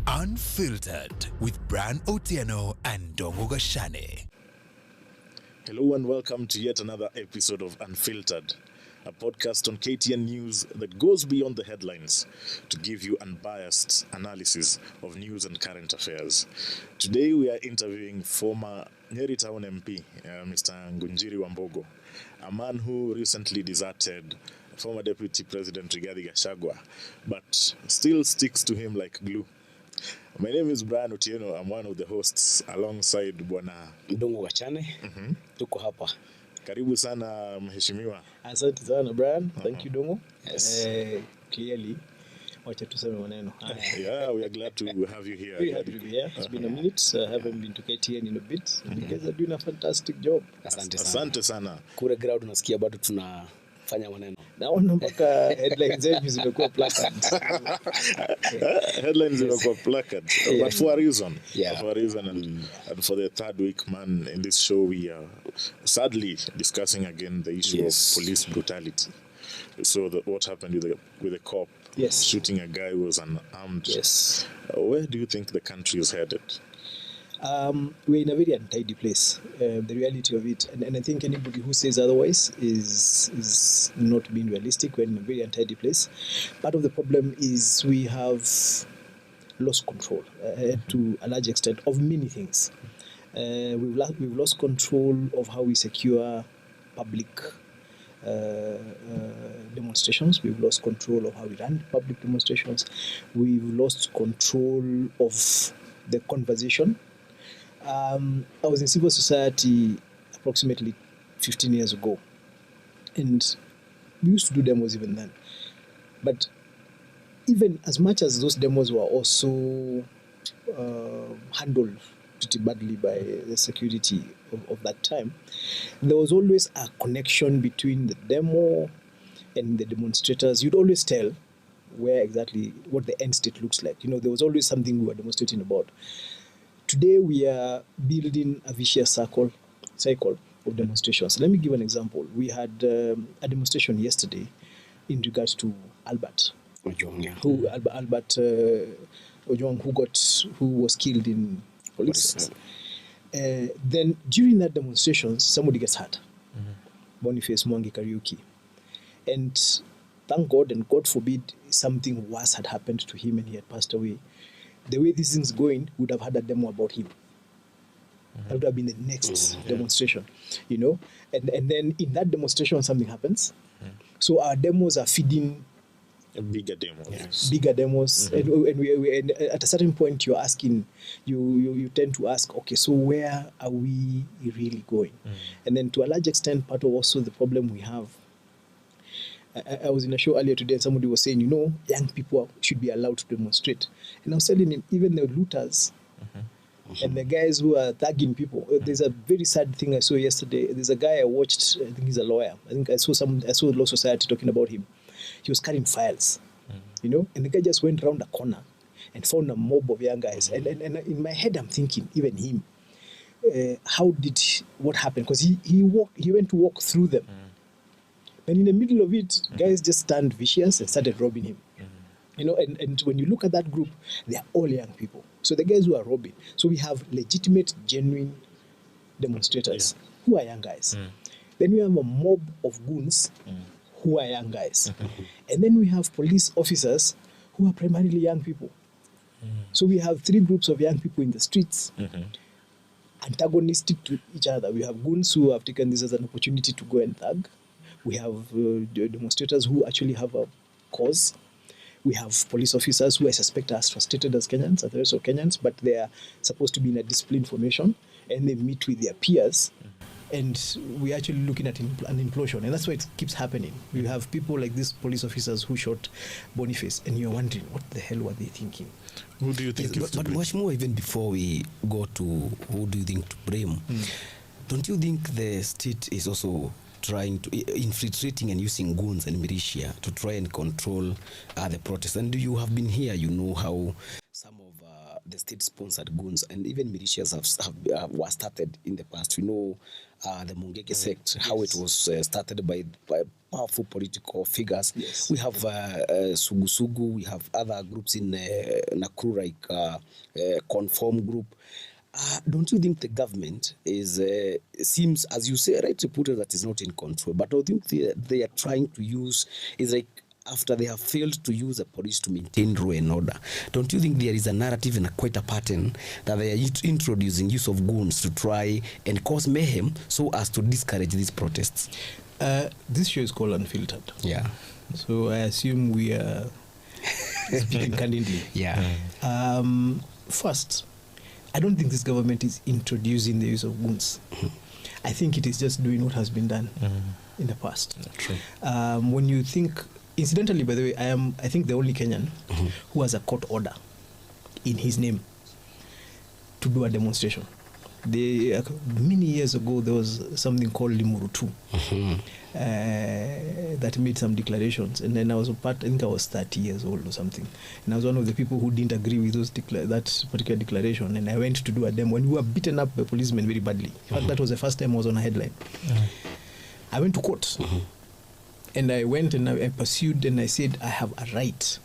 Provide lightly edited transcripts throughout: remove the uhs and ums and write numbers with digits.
Unfiltered with Bran Otieno and Dongo Gashane. Hello and welcome to yet another episode of Unfiltered, a podcast on KTN News that goes beyond the headlines to give you unbiased analysis of news and current affairs. Today we are interviewing former Nyeri Town MP, Mr. Ngunjiri Wambugu, a man who recently deserted former Deputy President Rigathi Gachagua, but still sticks to him like glue. My name is Brian Otieno. I'm one of the hosts alongside Bwana Dongo Gachane. Tuko hapa. Karibu sana mheshimiwa. Asante sana Brian. Thank you Dongo. Yes. Clearly wacha tuseme maneno. Yeah, we are glad to have you here. Very happy to be here. It's been a minute. I haven't been to KTN in a bit. You guys are doing a fantastic job. Asante sana. Kuria ground unasikia bado tunafanya maneno. Naona mpaka headlines zetu zimekuwa placards. Headlines zimekuwa placards, but for a reason. Yeah. For a reason, and for the third week, man, in this show we are sadly discussing again the issue of police brutality. So what happened with the cop shooting a guy who was unarmed. Yes. Where do you think the country is headed? We're in a very untidy place, the reality of it. And I think anybody who says otherwise is not being realistic. We're in a very untidy place. Part of the problem is we have lost control to a large extent of many things. We've lost control of how we secure public demonstrations. We've lost control of how we run public demonstrations. We've lost control of the conversation. I was in civil society approximately 15 years ago, and we used to do demos even then. But even as much as those demos were also handled pretty badly by the security of that time, there was always a connection between the demo and the demonstrators. You'd always tell where exactly what the end state looks like. You know, there was always something we were demonstrating about. Today we are building a vicious cycle of demonstrations. Let me give an example. We had a demonstration yesterday in regards to Albert Ojwang, who was killed in police. Then during that demonstration, somebody gets hurt. Boniface Mwangi Kariuki, and thank God, and God forbid something worse had happened to him and he had passed away. The way this thing's going, would have had a demo about him. That would have been the next demonstration, you know. And then in that demonstration, something happens. So our demos are feeding Bigger demos. Bigger demos, and we at a certain point you're asking, you tend to ask, okay, so where are we really going? And then to a large extent, part of also the problem we have. I was in a show earlier today and somebody was saying, you know, young people should be allowed to demonstrate. And I was telling him, even the looters and the guys who are thugging people. There's a very sad thing I saw yesterday. There's a guy I watched, I think he's a lawyer. I think I saw Law Society talking about him. He was carrying files, you know, and the guy just went around a corner and found a mob of young guys. And in my head, I'm thinking, even him, what happened? Because he went to walk through them. And in the middle of it, guys just turned vicious and started robbing him. You know, and when you look at that group, they are all young people. So the guys who are robbing. So we have legitimate, genuine demonstrators who are young guys. Then we have a mob of goons who are young guys. And then we have police officers who are primarily young people. So we have three groups of young people in the streets, antagonistic to each other. We have goons who have taken this as an opportunity to go and thug. We have demonstrators who actually have a cause. We have police officers who I suspect are as frustrated as Kenyans, as the rest of Kenyans, but they are supposed to be in a disciplined formation, and they meet with their peers. And we're actually looking at an implosion, and that's why it keeps happening. We have people like these police officers who shot Boniface, and you're wondering, what the hell were they thinking? Who do you think is to blame? But much more, even before we go to who do you think to blame, don't you think the state is also trying to infiltrating and using goons and militia to try and control the protests? And you have been here, you know how some of the state-sponsored goons, and even militias were started in the past. We know the Mungeke sect, how it was started by powerful political figures. Yes. We have Sugu, we have other groups in Nakuru, like Conform Group. Don't you think the government seems, as you say, right to put it, that is not in control? But I think they are trying to use, is like after they have failed to use the police to maintain law and order. Don't you think there is a narrative and quite a pattern that they are introducing use of goons to try and cause mayhem so as to discourage these protests? This show is called Unfiltered. Yeah. So I assume we are speaking candidly. Yeah. First, I don't think this government is introducing the use of goons. I think it is just doing what has been done in the past. True. When you think, incidentally, by the way, I think the only Kenyan who has a court order in his name to do a demonstration. Many years ago, there was something called Limuru 2 that made some declarations, and then I was a part. I think I was 30 years old or something, and I was one of the people who didn't agree with that particular declaration, and I went to do a demo when we were beaten up by policemen very badly. In fact, that was the first time I was on a headline. I went to court, and I went and I pursued, and I said I have a right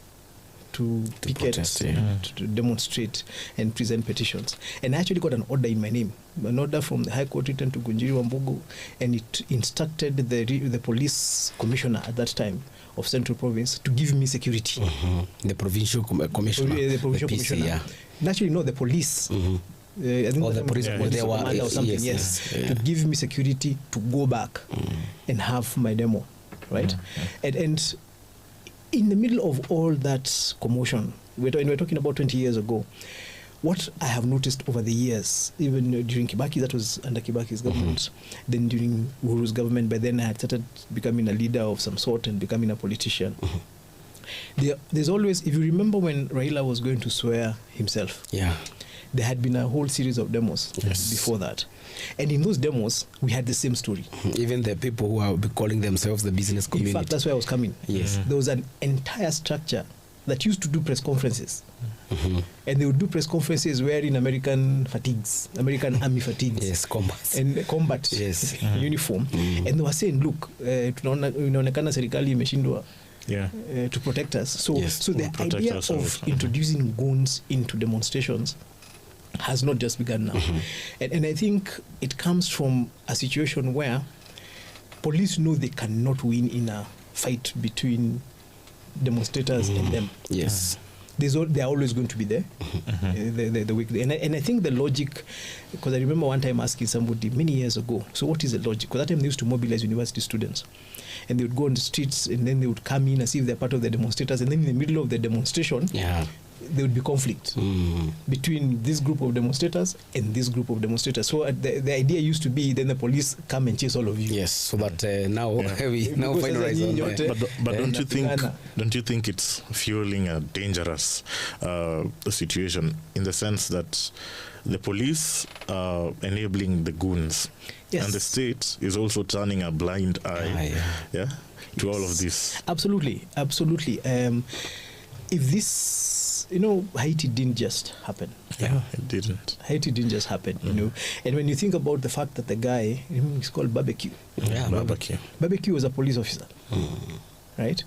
to picket, protest, to demonstrate and present petitions. And I actually got an order in my name, an order from the High Court written to Ngunjiri Wambugu, and it instructed the police commissioner at that time of Central Province to give me security. The provincial commissioner. The provincial the PC, commissioner. Yeah. Actually, no, the police. I think the police commander or something, yes. To give me security to go back and have my demo, right? And in the middle of all that commotion, we're talking about 20 years ago, what I have noticed over the years, even during Kibaki, that was under Kibaki's government, then during Uhuru's government, by then I had started becoming a leader of some sort and becoming a politician. There's always, if you remember when Raila was going to swear himself, there had been a whole series of demos before that. And in those demos, we had the same story. Even the people who are calling themselves the business community. In fact, that's where I was coming. Yes. There was an entire structure that used to do press conferences. And they would do press conferences wearing American fatigues, American army fatigues. Yes, combat. And combat uniform. And they were saying, look, tunaonekana serikali imeshindwa to protect us. So the idea of introducing goons into demonstrations has not just begun now. And I think it comes from a situation where police know they cannot win in a fight between demonstrators and them. Yes. They are always going to be there. The weak. And I think the logic, because I remember one time asking somebody many years ago, so what is the logic? Because that time they used to mobilize university students. And they would go on the streets and then they would come in as if they're part of the demonstrators. And then in the middle of the demonstration, there would be conflict between this group of demonstrators and this group of demonstrators. So the idea used to be then the police come and chase all of you. Yes, so that now we now finalize on But don't you think it's fueling a dangerous situation in the sense that the police are enabling the goons, and the state is also turning a blind eye to all of this? Absolutely. If this, Haiti didn't just happen. It didn't. Haiti didn't just happen, And when you think about the fact that the guy, he's called Barbecue. Barbecue was a police officer, right?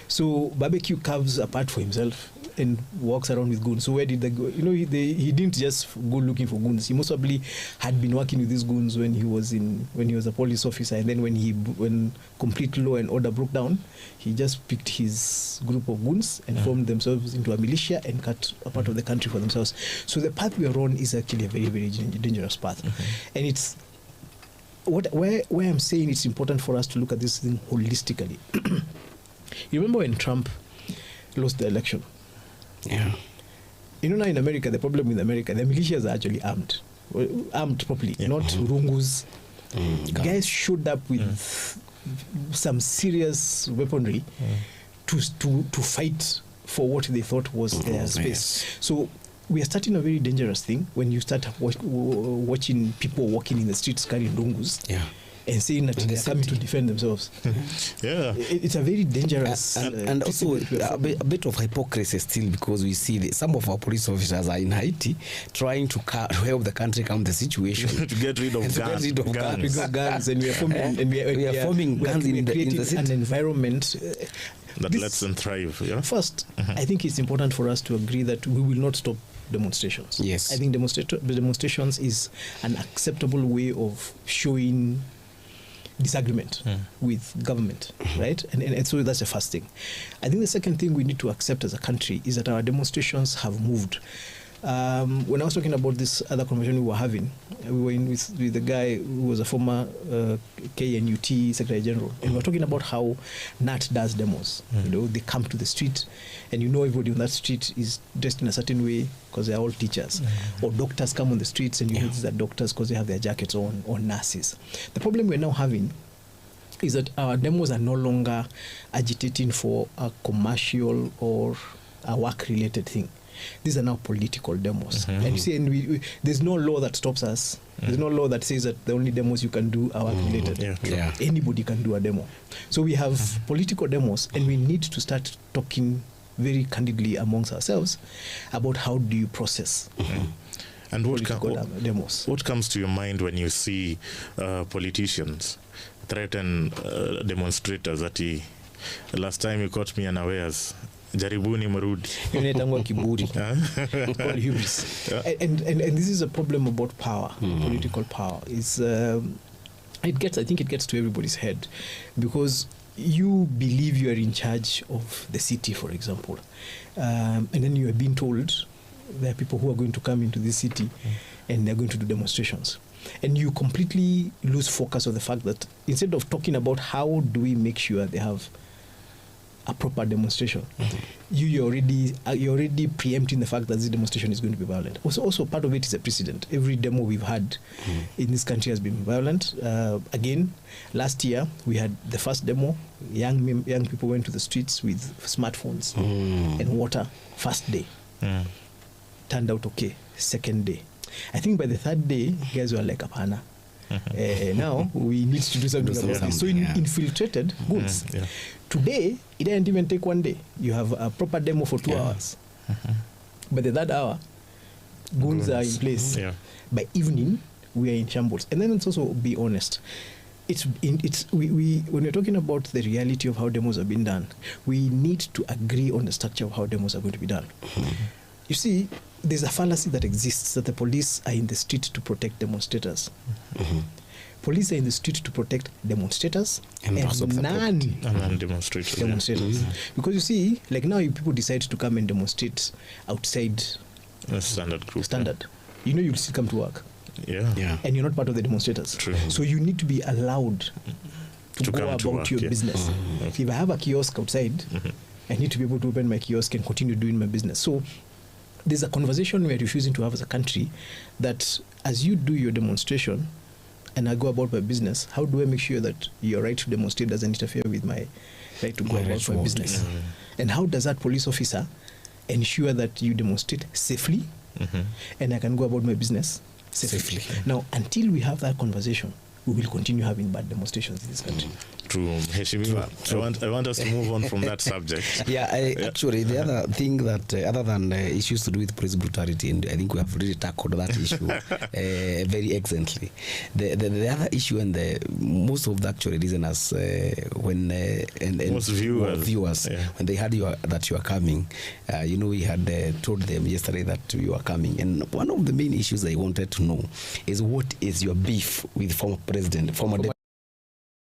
So Barbecue carves a path for himself and walks around with goons. So where did they go? He didn't just go looking for goons. He most probably had been working with these goons when he was a police officer, and then when complete law and order broke down, he just picked his group of goons and formed themselves into a militia and cut a part of the country for themselves. So the path we are on is actually a very, very dangerous path, and it's where I'm saying it's important for us to look at this thing holistically. You remember when Trump lost the election? Yeah. Now in America, the problem with America, the militias are actually armed properly, not rungus. Guys showed up with some serious weaponry to fight for what they thought was their space. So we are starting a very dangerous thing when you start watching people walking in the streets carrying rungus. and saying that they're coming to defend themselves. Yeah. It's a very dangerous... and also a bit of hypocrisy still, because we see some of our police officers are in Haiti trying to help the country calm the situation. To get rid of guns. And we are forming guns in the city. An environment that lets them thrive. Yeah? First, I think it's important for us to agree that we will not stop demonstrations. Yes. I think demonstrations is an acceptable way of showing disagreement with government, right? And so that's the first thing. I think the second thing we need to accept as a country is that our demonstrations have moved. When I was talking about this other conversation we were having, we were in with the guy who was a former KNUT Secretary General, and we were talking about how NAT does demos. You know, they come to the street, and you know everybody on that street is dressed in a certain way because they're all teachers. Or doctors come on the streets, and you know these are doctors because they have their jackets on, or nurses. The problem we're now having is that our demos are no longer agitating for a commercial or a work-related thing. These are now political demos. And you see, and there's no law that stops us. There's no law that says that the only demos you can do are work-related. Anybody can do a demo. So we have political demos, and we need to start talking very candidly amongst ourselves about how do you process and demos. What comes to your mind when you see politicians threaten demonstrators? Last time you caught me unawares. Jaribuni mrudi. Inaitangwa kiburi. Called hubris. And this is a problem about power, political power. It's I think it gets to everybody's head, because you believe you are in charge of the city, for example, and then you are being told there are people who are going to come into this city and they're going to do demonstrations. And you completely lose focus of the fact that instead of talking about how do we make sure they have a proper demonstration, you're already preempting the fact that this demonstration is going to be violent. Also part of it is a precedent. Every demo we've had in this country has been violent. Again, last year we had the first demo. Young people went to the streets with smartphones and water. First day turned out okay. Second day, I think by the third day, guys were like, "Apana." Now we need to do something about this. So infiltrated goods. Today, it didn't even take 1 day. You have a proper demo for 2 hours. By the third hour, goons are in place. By evening, we are in shambles. And then let's also be honest. When we're talking about the reality of how demos are being done, we need to agree on the structure of how demos are going to be done. You see, there's a fallacy that exists that the police are in the street to protect demonstrators. Police are in the street to protect demonstrators and non-demonstrators. Because you see, like now, if people decide to come and demonstrate outside standard group, you know, you'll still come to work. And you're not part of the demonstrators. So you need to be allowed to go about your business. If I have a kiosk outside, I need to be able to open my kiosk and continue doing my business. So there's a conversation we're refusing to have as a country, that as you do your demonstration and I go about my business, how do I make sure that your right to demonstrate doesn't interfere with my right to go about my business? And how does that police officer ensure that you demonstrate safely and I can go about my business safely? Now, until we have that conversation, we will continue having bad demonstrations in this country. True. I want us to move on from that subject. Actually, the other thing that, other than issues to do with police brutality, and I think we have really tackled that issue very excellently. The other issue, and most of the actual listeners, when most viewers when they heard that you are coming, we had told them yesterday that you are coming, and one of the main issues I wanted to know is what is your beef with former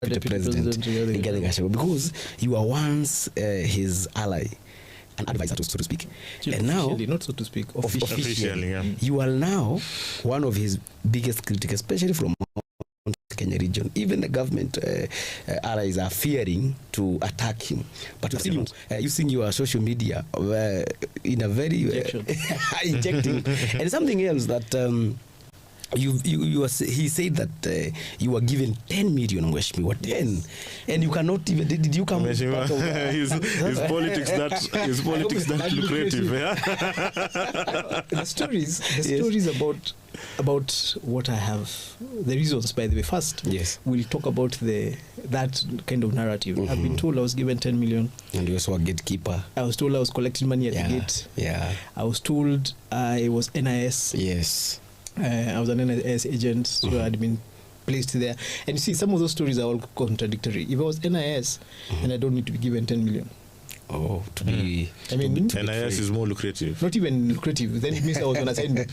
Deputy President Rigathi Gachagua, because you were once his ally and advisor, so to speak, and now, not so to speak, officially, you are now one of his biggest critics, especially from Kenya region. Even the government allies are fearing to attack him, but you've seen using your social media in a very injecting. And something else that he said that you were given 10 million, Mheshimiwa, 10, and you cannot even. Did you come? His politics that lucrative. Yeah? The stories about what I have, the reasons, by the way. First, yes, we'll talk about that kind of narrative. I've been told I was given 10 million. And you also a gatekeeper. I was told I was collecting money at the gate. Yeah. I was told I was NIS. Yes. I was an NIS agent, so I'd been placed there. And you see, some of those stories are all contradictory. If I was NIS, then I don't need to be given 10 million. Oh, to be. I mean, NIS is more lucrative. Not even lucrative. Then it means I was on assignment.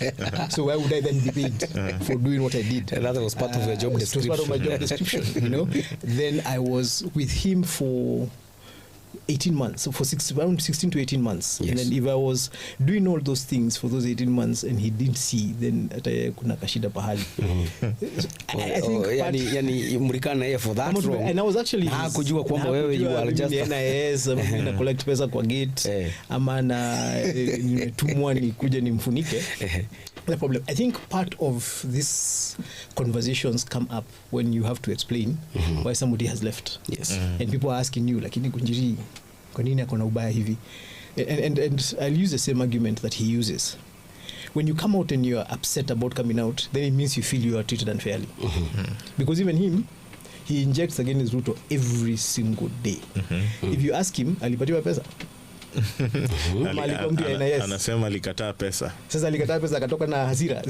So why would I then be paid for doing what I did? And that was part of your job description. It was part of my job description, you know. Then I was with him for 18 months, so for around 16 to 18 months. Yes. And then if I was doing all those things for those 18 months and he didn't see, then kuna kashida pahali. I think yani mlikana yeye for that long. And I was actually kujua kwamba wewe you are just NIS, na collect pesa kwa gate ama na nimetumwa nikuje nimfunike. The problem, I think part of these conversations come up when you have to explain why somebody has left. Yes. And people are asking you, lakini Ngunjiri, kwa nini akona ubaya hivi? And I'll use the same argument that he uses. When you come out and you are upset about coming out, then it means you feel you are treated unfairly. Because even him, he injects against Ruto every single day. If you ask him, alipatiwa pesa? Anasema alikataa pesa. Sasa alikataa pesa akatoka na hasira.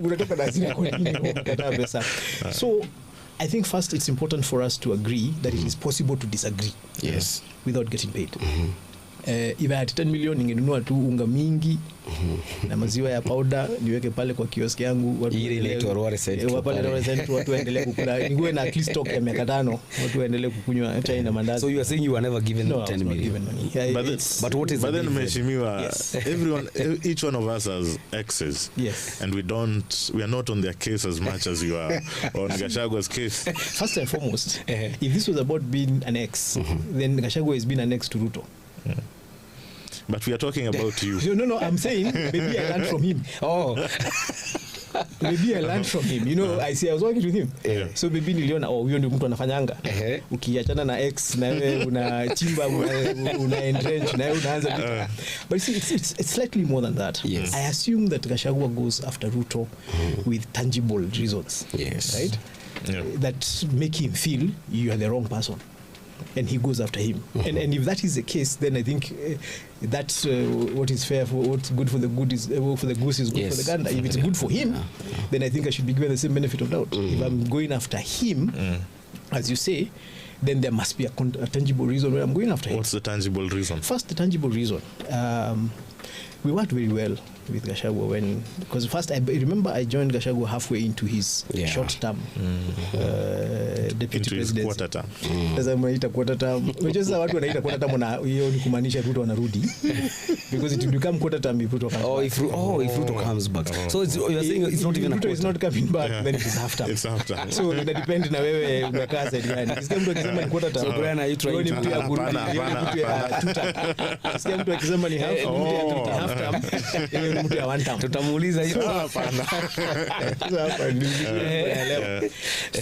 Unatoka na hasira kwa nini unakataa pesa? So I think first it's important for us to agree that it is possible to disagree. Yes. Without getting paid. If I had 10 million ningenunua tu unga mingi na maziwa ya powder niweke pale kwa kioski yangu, watu watu waendelee kukula, ningewe na at least stock ya miaka 5, watu waendelee kukunywa chai na mandazi. So you are saying you were never given 10 million? But what is but then Mheshimiwa, everyone, each one of us has exes. Yes. And we are not on their case as much as you are on Gachagua's case. First and foremost, if this was about being an ex, then Gachagua has been an ex to Ruto. But we are talking about you. No, I'm saying maybe I learned from him. Maybe I learned from him. You know, I was working with him. So maybe niliona huyo ndio mtu anafanyanga. Ukiachana na ex na wewe unachimba una entrench na wewe unaanza vita. But you see, it's slightly more than that. Yes. I assume that Gachagua goes after Ruto with tangible reasons. Yes. Right? Yeah. That make him feel you are the wrong person. And he goes after him. And if that is the case, then I think that's what is fair for what's good for the good is for the goose is good for the gander. If it's good for him, then I think I should be given the same benefit of doubt. If I'm going after him, as you say, then there must be a tangible reason why I'm going after him. What's the tangible reason? First, the tangible reason. We worked very well with Gachagua because first I remember I joined Gachagua halfway into his short-term deputy into his presidency. quarter term. Sasa mnaita quarter term. Unajua watu wanaita quarter term na hiyo ni kumaanisha Ruto anarudi. Because it will become quarter term if Ruto comes back. If Ruto comes back. So you're saying it's not even a quarter. Ruto is not coming back, then it is half term. It's half term. So it depends na wewe umekaa side gani. Kisikia mtu akisema ni quarter term. So Brian, are you trying to mtu ya kurudi, mtu ya two term. Kisikia mtu akisema ni half, mtu ya half term. Mtu ya one term. Tutamuuliza hiyo. Hapana.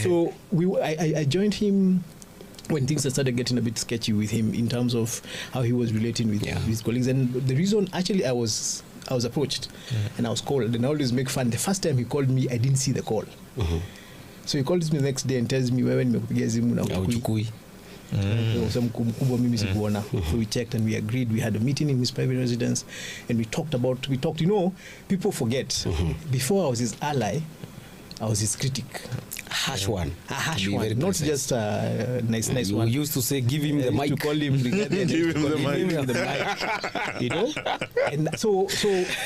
So I joined him when things started getting a bit sketchy with him in terms of how he was relating with his colleagues. And the reason, actually, I was approached and I was called, and I always make fun. The first time he called me, I didn't see the call. So he calls me the next day and tells me, wewe nimekupigia simu na uchukui. Mkubwa mimi sikuona. So we checked and we agreed. We had a meeting in his private residence and we talked, you know, people forget. Before I was his ally, I was his critic. A harsh one. Not just a nice one. You used to say, give him the mic. To call him Rigathi, Give him the mic. You know? And so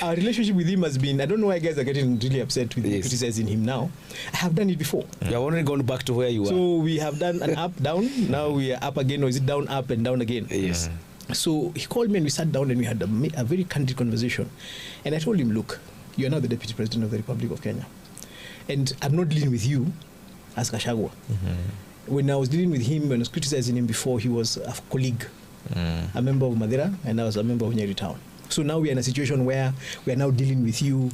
our relationship with him has been, I don't know why guys are getting really upset with criticizing him now. I have done it before. You have already gone back to where you were. So we have done an up, down. Now we are up again, or is it down, up, and down again? Yes. So he called me and we sat down and we had a very candid conversation. And I told him, look, you are now the Deputy President of the Republic of Kenya. And I'm not dealing with you as Gachagua. When I was dealing with him, when I was criticizing him before, he was a colleague, a member of Madera, and I was a member of Nyeri Town. So now we are in a situation where we are now dealing with you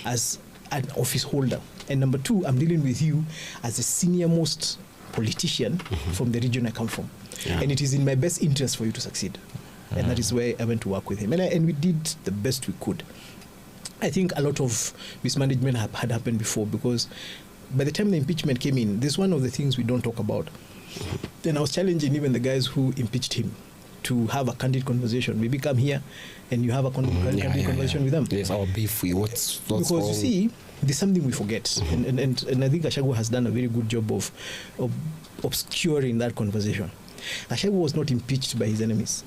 as an office holder. And number two, I'm dealing with you as the senior most politician from the region I come from. Yeah. And it is in my best interest for you to succeed. And that is where I went to work with him. And we did the best we could. I think a lot of mismanagement had happened before, because by the time the impeachment came in, this is one of the things we don't talk about. And I was challenging even the guys who impeached him to have a candid conversation. Maybe come here and you have a candid conversation with them. Yes, our beef. What's because wrong? you see, there's something we forget. And I think Gachagua has done a very good job of obscuring that conversation. Gachagua was not impeached by his enemies.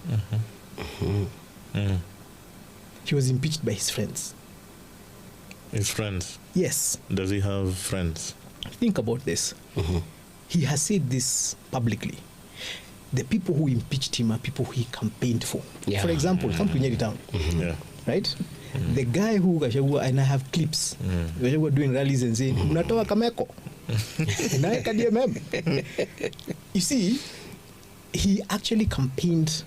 He was impeached by his friends. His friends? Yes. Does he have friends? Think about this. He has said this publicly. The people who impeached him are people who he campaigned for. Yeah. For example, come to Nyeri town. Yeah. Right? The guy who Gachagua, and I have clips, Gachagua doing rallies and saying, unatoa Kameko. Naeka DMM. You see, he actually campaigned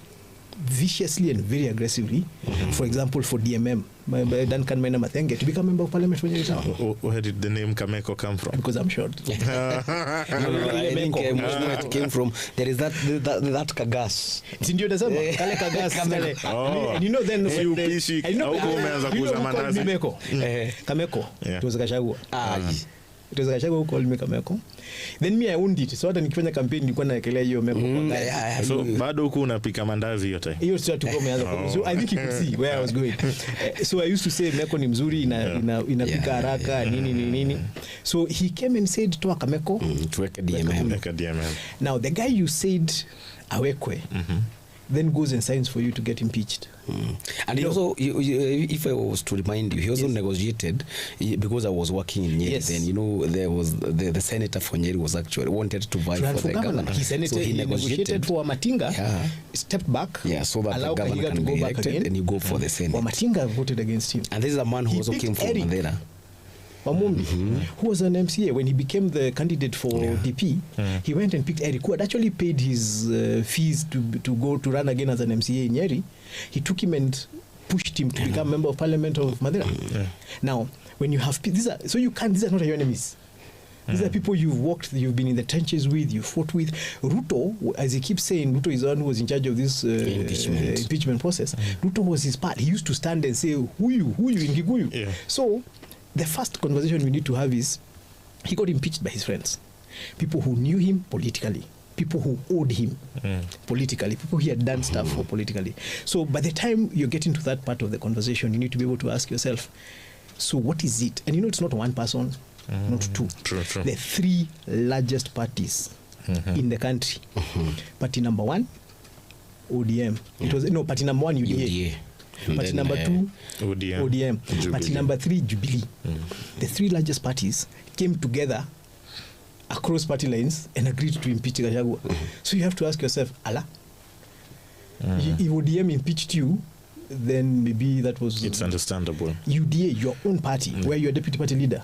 viciously and very aggressively, for example, for DMM, by Duncan Maina Matiang'i, to become member of parliament for Nyeri town. Where did the name Kameko come from? Because I'm short. No, I think it came from, there is that kagas. Sindio nasema kale kagas kale. And you know then Si upishi, huko umeanza kuuza mandazi. Kameko. Yeah. It was Gachagua. It was Gachagua who called me Kameko. Then me I owned it. So hata nikifanya campaign nilikuwa naekelea hiyo memo kwa guys. So bado huko unapika mandazi yote. Hiyo sio tu kama yaanza. So I think you could see where I was going. So I used to say Meko ni mzuri inapika haraka nini. So he came and said toa Kameko Tuweke DMM. Now the guy you said awekwe then goes and signs for you to get impeached. And he also, if I was to remind you, he also negotiated, because I was working in Nyeri then, there was the senator for Nyeri was actually wanted to vie for the governor. He negotiated for Matinga, stepped back, so that the governor can be elected and you go for the Senate. Matinga voted against him. And this is a man who also came from Mandela. Wamumbi, who was an MCA. When he became the candidate for DP, he went and picked Eric, who had actually paid his fees to go to run again as an MCA in Nyeri. He took him and pushed him to become member of parliament of Madeira. Now, when you have these are not your enemies. These are people you've been in the trenches with, you fought with. Ruto, as he keeps saying, Ruto is the one who was in charge of this impeachment process. Ruto was his part. He used to stand and say, who you in Giguyu. Yeah. So, the first conversation we need to have is, he got impeached by his friends. People who knew him politically. People who owed him politically. People he had done stuff for politically. So by the time you get into that part of the conversation, you need to be able to ask yourself, so what is it? And it's not one person, not two. True. The three largest parties in the country. Party number one, ODM. It was party number one, UDA. Party number two, ODM. Party number three, Jubilee. The three largest parties came together across party lines and agreed to impeach Gachagua. So you have to ask yourself, Allah, if ODM impeached you, then maybe that was... It's understandable. UDA, your own party, where you're deputy party leader,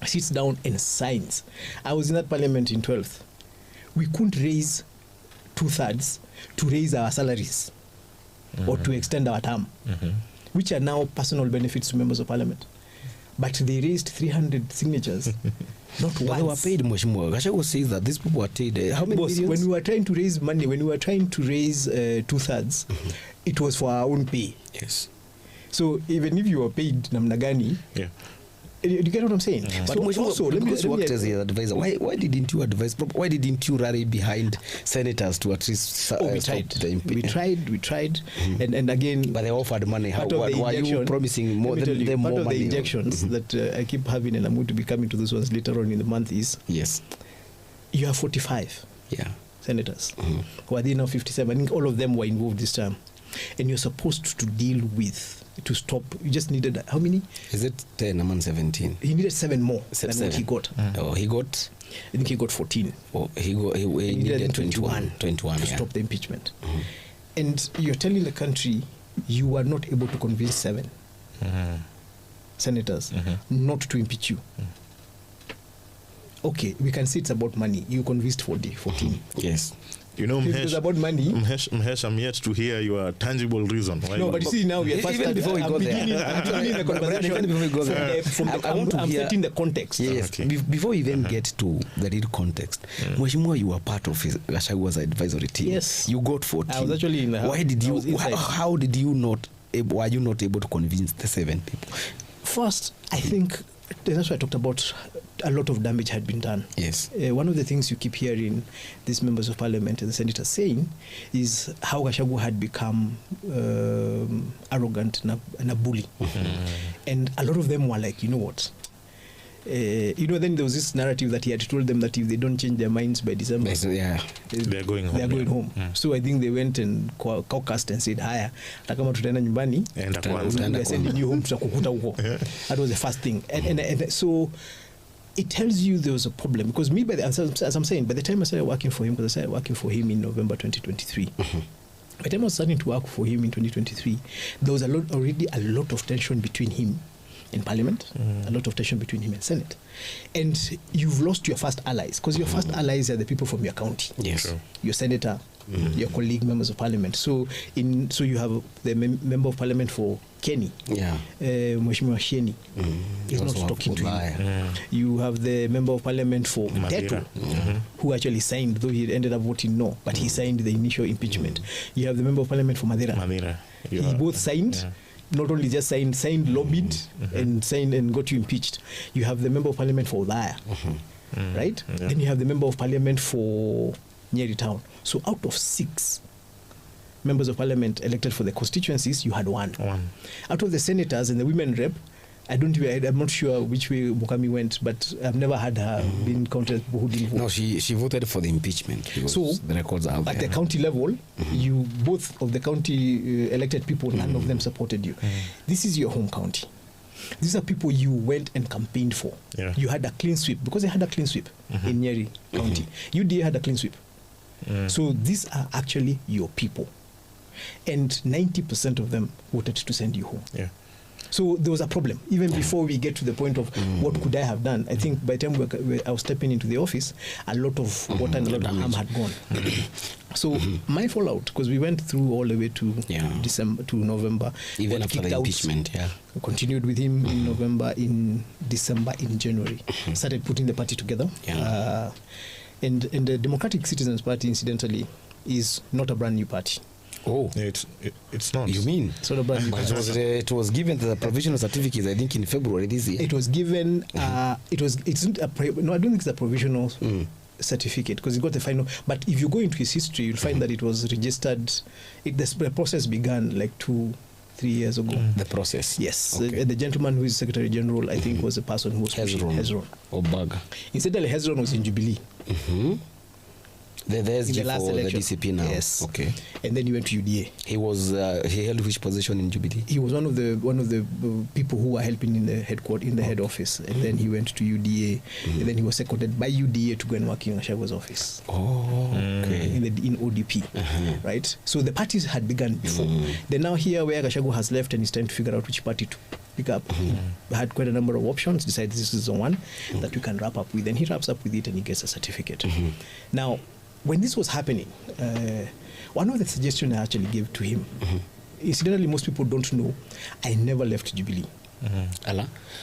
sits down and signs. I was in that parliament in 12th. We couldn't raise 2/3 to raise our salaries or to extend our term, which are now personal benefits to members of parliament. But they raised 300 signatures, not once. They were paid, Mheshimiwa. Gachagua says that these people were paid. How many millions? When we were trying to raise money, when we were trying to raise 2/3, it was for our own pay. Yes. So even if you were paid namna gani, you get what I'm saying? But so also, let me worked as an advisor. Why didn't you advise? Why didn't you rally behind senators to at least we tried. We tried, and again, but they offered money. How were you promising more than them more money? Part of the injections that I keep having, and I'm going to be coming to those ones later on in the month, is you have 45 senators who are there now 57. I think all of them were involved this time, and you're supposed to deal with. To stop, you just needed how many? Is it 10? I'm on 17. He needed 7 more than what he got. Oh, he got. I think he got 14. Oh, he needed 21 to stop the impeachment. And you're telling the country you are not able to convince 7 senators not to impeach you. Okay, we can say it's about money. You convinced 14. Yes. You know, If it was about money. Mhesh, I'm yet to hear your tangible reason. Why No, but you see now we are first Even before we I'm go beginning, there. I'm beginning the conversation Before we go there. I want to I'm hear- setting the context. Yes. Okay. Before we even get to the real context, Mheshimiwa, you were part of Gachagua's advisory team. Yes. You got 14. I was actually in the house. Why did I you? was inside. How did you not? Were you not able to convince the 7 people? First, I think that's why I talked about a lot of damage had been done. Yes. One of the things you keep hearing these members of parliament and the senators saying is how Gachagua had become arrogant and a bully. And a lot of them were like, you know what? Then there was this narrative that he had told them that if they don't change their minds by December, they're going home. They are going home. So I think they went and caucused and said, haya, hata kama tutaenda nyumbani, we are sending you home, tutakukuta huko. That was the first thing. And so it tells you there was a problem. Because me, as I'm saying, by the time I started working for him, because I started working for him in November 2023, by the time I was starting to work for him in 2023, there was already a lot of tension between him in Parliament, a lot of tension between him and Senate. And you've lost your first allies, because your first allies are the people from your county. Yes. Sure. Your senator, your colleague members of Parliament. So you have the member of Parliament for Kenny, Mheshimiwa Shieni, is not talking to him. You have the member of Parliament for Teto, who actually signed, though he ended up voting no, but he signed the initial impeachment. You have the member of Parliament for Madera. He both signed. Not only just signed, lobbied, and signed and got you impeached. You have the member of parliament for Udaya, right? Then you have the member of parliament for Nyeri Town. So out of 6 members of parliament elected for the constituencies, you had one. Out of the senators and the women rep, I'm not sure which way Mukami went, but I've never had her being counted who didn't vote. No, she voted for the impeachment. So the records are out at there. the county level, you both of the county elected people, none of them supported you. This is your home county. These are people you went and campaigned for. You had a clean sweep, because they had a clean sweep in Nyeri County. UDA had a clean sweep. So these are actually your people. And 90% of them voted to send you home. So there was a problem. Even before we get to the point of what could I have done, I think by the time I was stepping into the office, a lot of water and a lot of harm had gone. So my fallout, because we went through all the way to December to November, even after the impeachment, continued with him in November, in December, in January, started putting the party together. And the Democratic Citizens Party, incidentally, is not a brand new party. Oh, it's not. You mean? It's not a brand new party. It was given the provisional certificates, I think, in February this year. It was given. I don't think it's a provisional certificate, because it got the final. But if you go into his history, you'll find that it was registered. The process began like 2-3 years ago. The process. Yes. Okay. The gentleman who is Secretary General, I think, was the person who was Hezron. Obaga. Incidentally, Hezron was in Jubilee. The SG in the last for election. the DCP now. Yes. Okay. And then he went to UDA. He held which position in Jubilee? He was one of the people who were helping in the head office, and then he went to UDA, and then he was seconded by UDA to go and work in Gashagua's office. Oh, okay. In ODP, right? So the parties had begun before. They're now here where Gachagua has left, and he's trying to figure out which party to pick up. Had quite a number of options. Decided this is the one that we can wrap up with, and he wraps up with it, and he gets a certificate. Now, when this was happening, one of the suggestions I actually gave to him, incidentally, most people don't know, I never left Jubilee.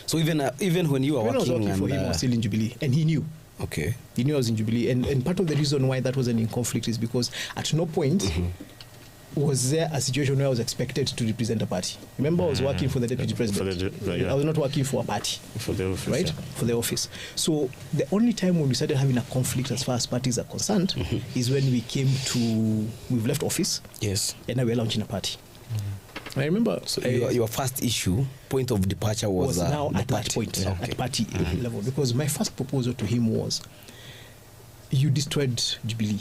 So even when you were when working, I was working for him, I was still in Jubilee, and he knew. Okay. He knew I was in Jubilee, and part of the reason why that wasn't in conflict is because at no point was there a situation where I was expected to represent a party. Remember, I was working for the deputy president. I was not working for a party. For the office. Right? For the office. So the only time when we started having a conflict as far as parties are concerned is when we came to, we've left office. Yes. And now we're launching a party. I remember. So your first point of departure was now at that point, at party level. Because my first proposal to him was, you destroyed Jubilee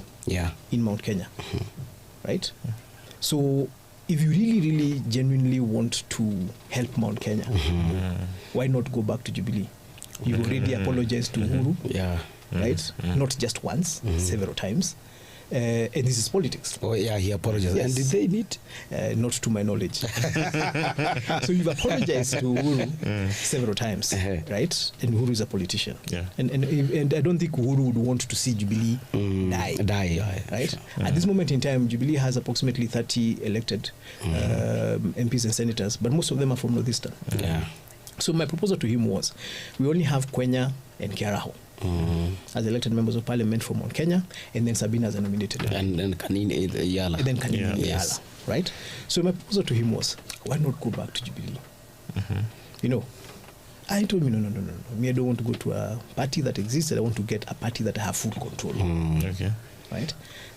in Mount Kenya. Right? So if you really genuinely want to help Mount Kenya, why not go back to Jubilee? You've already apologized to Uhuru, right? Not just once, several times. And this is politics. Oh yeah, he apologized. Yes. And did they meet? Not to my knowledge. So you've apologized to Uhuru several times, right? And Uhuru is a politician. Yeah. And I don't think Uhuru would want to see Jubilee die. Right? At this moment in time, Jubilee has approximately 30 elected MPs and senators, but most of them are from Northeastern. Yeah. So my proposal to him was, we only have Kwenya and Kiaraho as elected members of parliament from Mount Kenya, and then Sabina as a nominated. And then Kanini Yala. And then Kanini Yala, Yes. right? So my proposal to him was, why not go back to Jubilee? You know, I told me, no. Me, I don't want to go to a party that exists. I want to get a party that I have full control of. Okay. Right?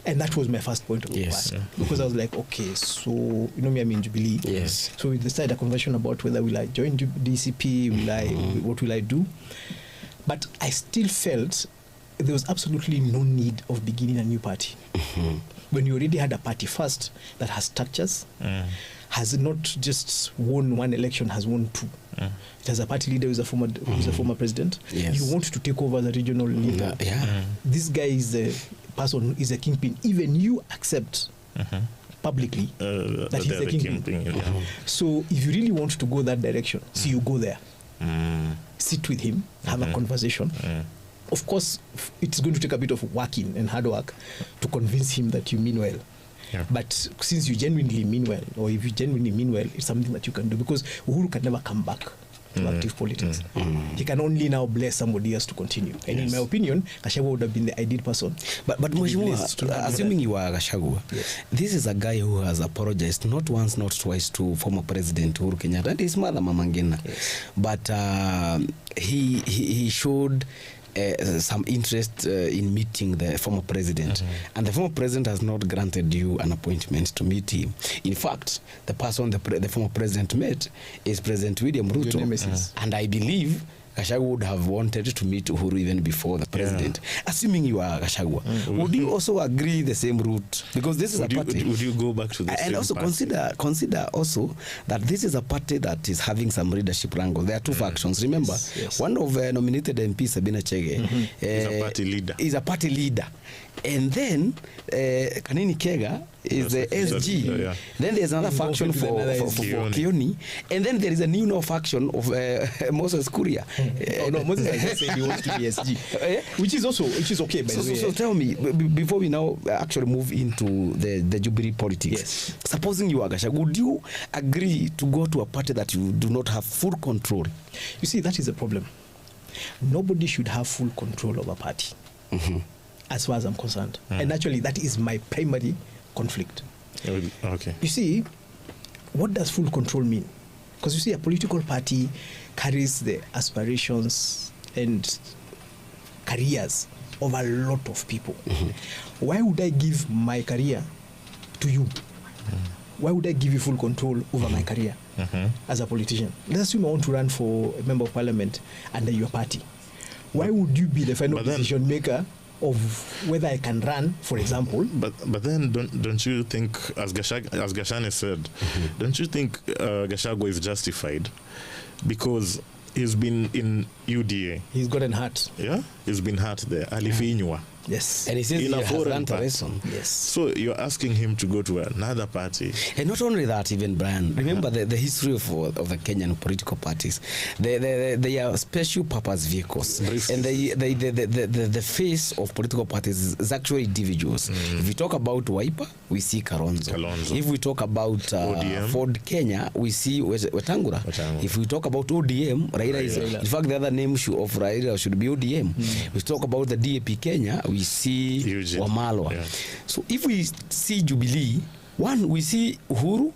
And that was my first point of Yes. because I was like, okay, so, you know me, I'm in Jubilee. Yes. So we decided a conversation about whether will I join DCP, what will I do? But I still felt there was absolutely no need of beginning a new party. When you already had a party first that has structures, has not just won one election, has won two. It has a party leader who's a former president. Yes. You want to take over the regional leader. This guy is a person, is a kingpin. Even you accept publicly that he's a kingpin. So if you really want to go that direction, so you go there. Sit with him, have a conversation. Of course, it's going to take a bit of working and hard work to convince him that you mean well. Yeah. But since you genuinely mean well, or if you genuinely mean well, it's something that you can do, because Uhuru can never come back to active politics. He can only now bless somebody else to continue. And in my opinion, Gachagua would have been the ideal person. But Mheshimiwa, assuming you are Gachagua, this is a guy who has apologized not once, not twice to former President Uhuru Kenyatta and his mother, Mama Ngina. But he showed some interest in meeting the former president, and the former president has not granted you an appointment to meet him. In fact, the person the former president met is President William Ruto, and I believe Gachagua would have wanted to meet Uhuru even before the president. Assuming you are Gachagua, would you also agree the same route? Because this is a party. Would you go back to the and also party? consider also that this is a party that is having some leadership wrangle. There are two factions. Remember, one of nominated MP Sabina Chege is a party leader. And then Kanini Kega is the SG. Then there's another faction for Kioni. And then there is a new faction of Moses Kuria. No, Moses has said he wants to be SG, which is okay, by the way. So tell me, before we now actually move into the Jubilee politics, supposing you are Gachagua, would you agree to go to a party that you do not have full control? You see, that is the problem. Nobody should have full control of a party. As far as I'm concerned. And actually, that is my primary conflict. Okay. You see, what does full control mean? Because you see, a political party carries the aspirations and careers of a lot of people. Why would I give my career to you? Why would I give you full control over my career as a politician? Let's assume I want to run for a member of parliament under your party. Why would you be the final decision maker of whether I can run, for example? But then don't you think, as Gashane said, don't you think Gachagua is justified? Because he's been in UDA. He's gotten hurt. Yeah? He's been hurt there. Alifinywa. Yes. And he says in he a has foreign learned a party. lesson. Yes. So you're asking him to go to another party. And not only that, even Brian, remember the history of the Kenyan political parties. They are special purpose vehicles. And the face of political parties is actually individuals. If we talk about Wiper, we see Kalonzo. If we talk about Ford Kenya, we see Wetangula. If we talk about ODM, Raila is, in fact, the other name of Raila should be ODM. We talk about the DAP Kenya, we see Eugene Wamalwa. So if we see Jubilee, one, we see Uhuru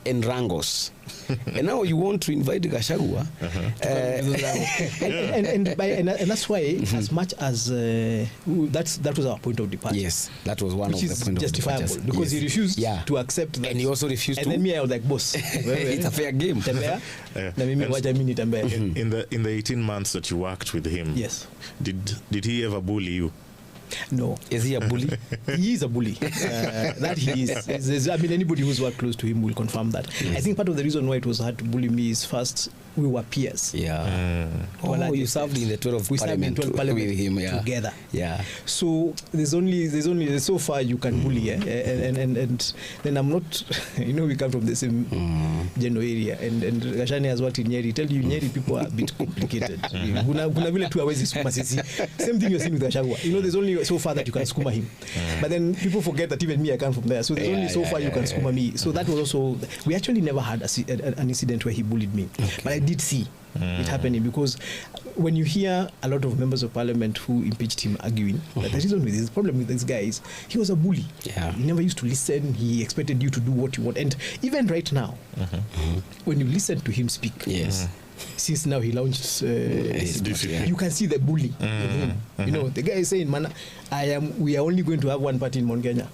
and Rangos. And now you want to invite Gachagua. And that's why, as much as that was our point of departure. Yes, that was one of the points of departure. Justifiable, because he refused to accept that. And he also refused and then me, I was like, boss, it's a fair game. In the 18 months that you worked with him, did he ever bully you? No. Is he a bully? He is a bully. That he is. I mean, anybody who's worked close to him will confirm that. I think part of the reason why it was hard to bully me is, first, we were peers. Yeah. Oh, you served in the 12th We served in 12th parliament with him, together. Yeah. So there's so far you can bully, and then I'm not, we come from the same general area, and Gachagua has worked in Nyeri. Tell you, Nyeri people are a bit complicated. Kuna vile tu hawezi sukuma sisi. Same thing you're seeing with Gachagua. There's only so far that you can sukuma him, but then people forget that even me, I come from there. So there's only so far you can sukuma me. So that was also, we actually never had an incident where he bullied me, but I did see it happening, because when you hear a lot of members of parliament who impeached him arguing that the reason with his problem with this guy is he was a bully. He never used to listen. He expected you to do what you want, and even right now, when you listen to him speak, since now he launched you can see the bully in him. The guy is saying, man, we are only going to have one party in Mount Kenya.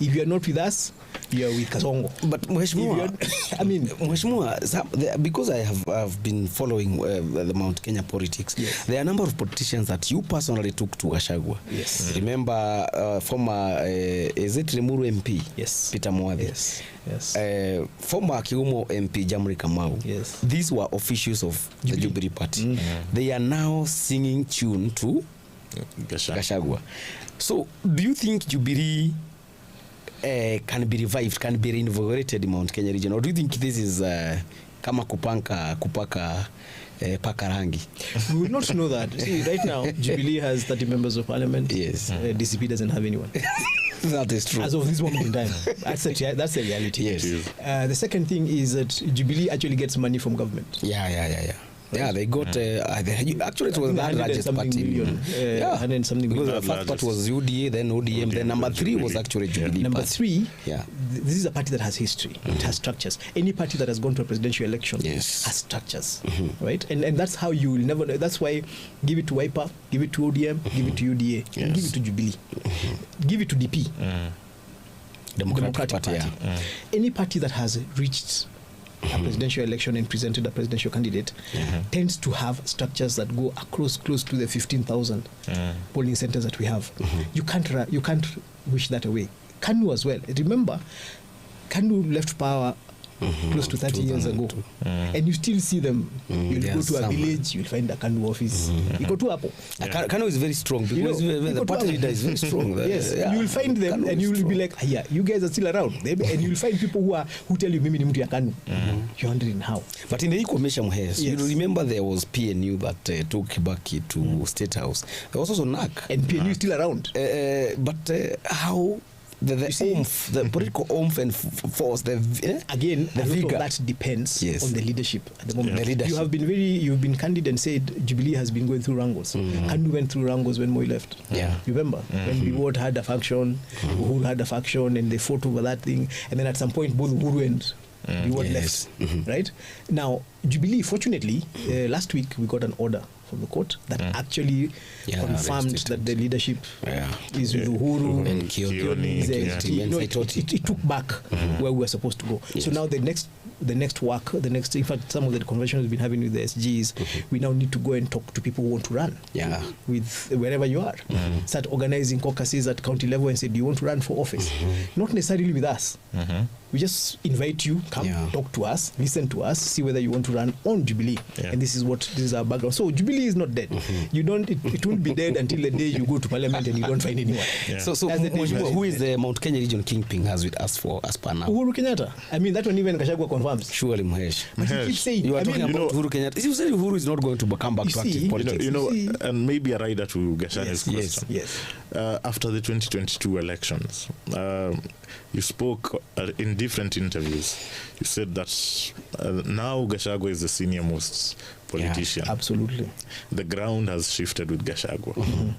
If you are not with us, you are with Kasongo. But Mheshimiwa, Mheshimiwa, because I have been following the Mount Kenya politics, there are a number of politicians that you personally took to Gachagua. Yes. Remember former is it Limuru MP? Yes. Peter Mwadhi. Yes. Former Kiumo MP Jamri Kamau. Yes. These were officials of the Jubilee Party. They are now singing tune to Gachagua. So do you think Jubilee can be revived, can be reinvigorated in Mount Kenya region, or do you think this is kama kupaka paka rangi? We will not know that. See, right now Jubilee has 30 members of parliament. Yes. DCP doesn't have anyone. That is true. As of this moment in time, that's the reality. Yes. The second thing is that Jubilee actually gets money from government. Yeah, they got actually it was the largest party. 100 something because million. the first part was UDA, then ODM, then number 3 was actually Jubilee. Number party. 3, this is a party that has history. It has structures. Any party that has gone to a presidential election has structures, right? And that's how you will never know. That's why give it to Wiper, give it to ODM, give it to UDA, and give it to Jubilee, give it to DP, Democratic Party. Any party that has reached a presidential election and presented a presidential candidate tends to have structures that go across close to the 15,000 polling centers that we have. You can't wish that away. KANU as well. Remember, KANU left power close to 30 years ago, and you still see them. You'll go to a village, you'll find a KANU office. You go to Apo. KANU is very strong because the party leader is very strong. Yes, you will find them, and you will be like, yeah, you guys are still around. And you will find people who tell you, mimi ni mtu ya KANU. You're wondering how. But in the Commission, you remember there was PNU that took Kibaki to State House. There was also NAC. And PNU is still around. But how? The political oomph and force, again, the vigor that depends on the leadership at the moment. You've been candid and said Jubilee has been going through wrangles. KANU went through wrangles when Moi left. You remember when Biwott had a faction, Uhuru had a faction, and they fought over that thing. And then at some point, both Uhuru and Biwott left. Right now, Jubilee, fortunately, last week we got an order from the court that actually confirmed that the leadership is with Uhuru and Kioni. It took back where we were supposed to go. So now the next work, in fact, some of the conversations we've been having with the SGs, we now need to go and talk to people who want to run with wherever you are. Start organizing caucuses at county level and say, do you want to run for office? Not necessarily with us. We just invite you, come talk to us, listen to us, see whether you want to run on Jubilee. And this is our background. So Jubilee is not dead. It won't be dead until the day you go to parliament and you don't find anyone. So who is the Mount Kenya region kingpin has with us for as per now? Uhuru Kenyatta. I mean, that one even Gachagua confirms. Surely, Mahesh. But he keeps saying, you are talking about Uhuru Kenyatta. You said Uhuru is not going to come back to active politics. And maybe a rider to Gachagua's question. Yes. After the 2022 elections, you spoke in different interviews. You said that now Gachagua is the senior most politician. Absolutely. The ground has shifted with Gachagua.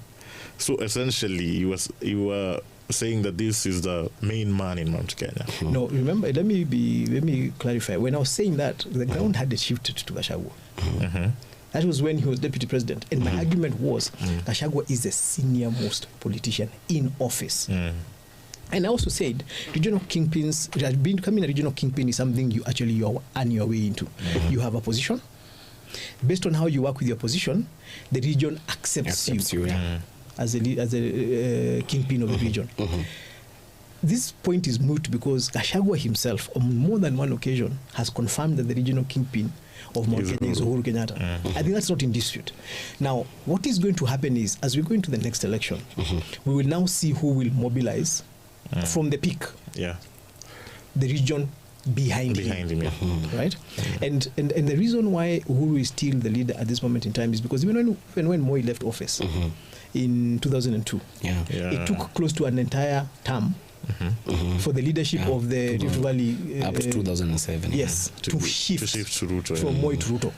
So essentially, you were saying that this is the main man in Mount Kenya. No, remember, let me clarify. When I was saying that, the ground had shifted to Gachagua. That was when he was deputy president. And my argument was Gachagua is the senior most politician in office. And I also said regional kingpins, becoming a regional kingpin is something you earn your way into. You have a position. Based on how you work with your position, the region accepts you as a kingpin of the region. this point is moot because Gachagua himself, on more than one occasion, has confirmed that the regional kingpin of Mount Kenya is Uhuru Kenyatta. I think that's not in dispute. Now, what is going to happen is, as we go into the next election, we will now see who will mobilize from the peak. Yeah. The region behind him, right? And the reason why Uhuru is still the leader at this moment in time is because even when Moi left office in 2002, it took close to an entire term for the leadership of the Rift Valley up to 2007. Yes, to shift to Ruto, from Moi to Ruto.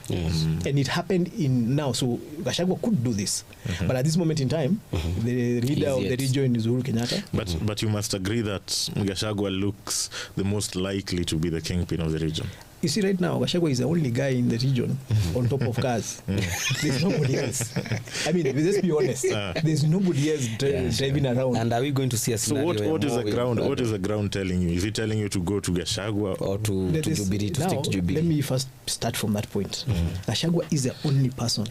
And it happened in now. So Gachagua could do this, but at this moment in time, the leader of the region is Uhuru Kenyatta. But you must agree that Gachagua looks the most likely to be the kingpin of the region. You see, right now, Gachagua is the only guy in the region on top of cars. There's nobody else. I mean, let's be honest. There's nobody else driving around. And are we going to see a scenario? So what is the ground? What is the ground telling you? Is it telling you to go to Gachagua or to Jubilee, to stick to Jubilee? Let me first start from that point. Gachagua is the only person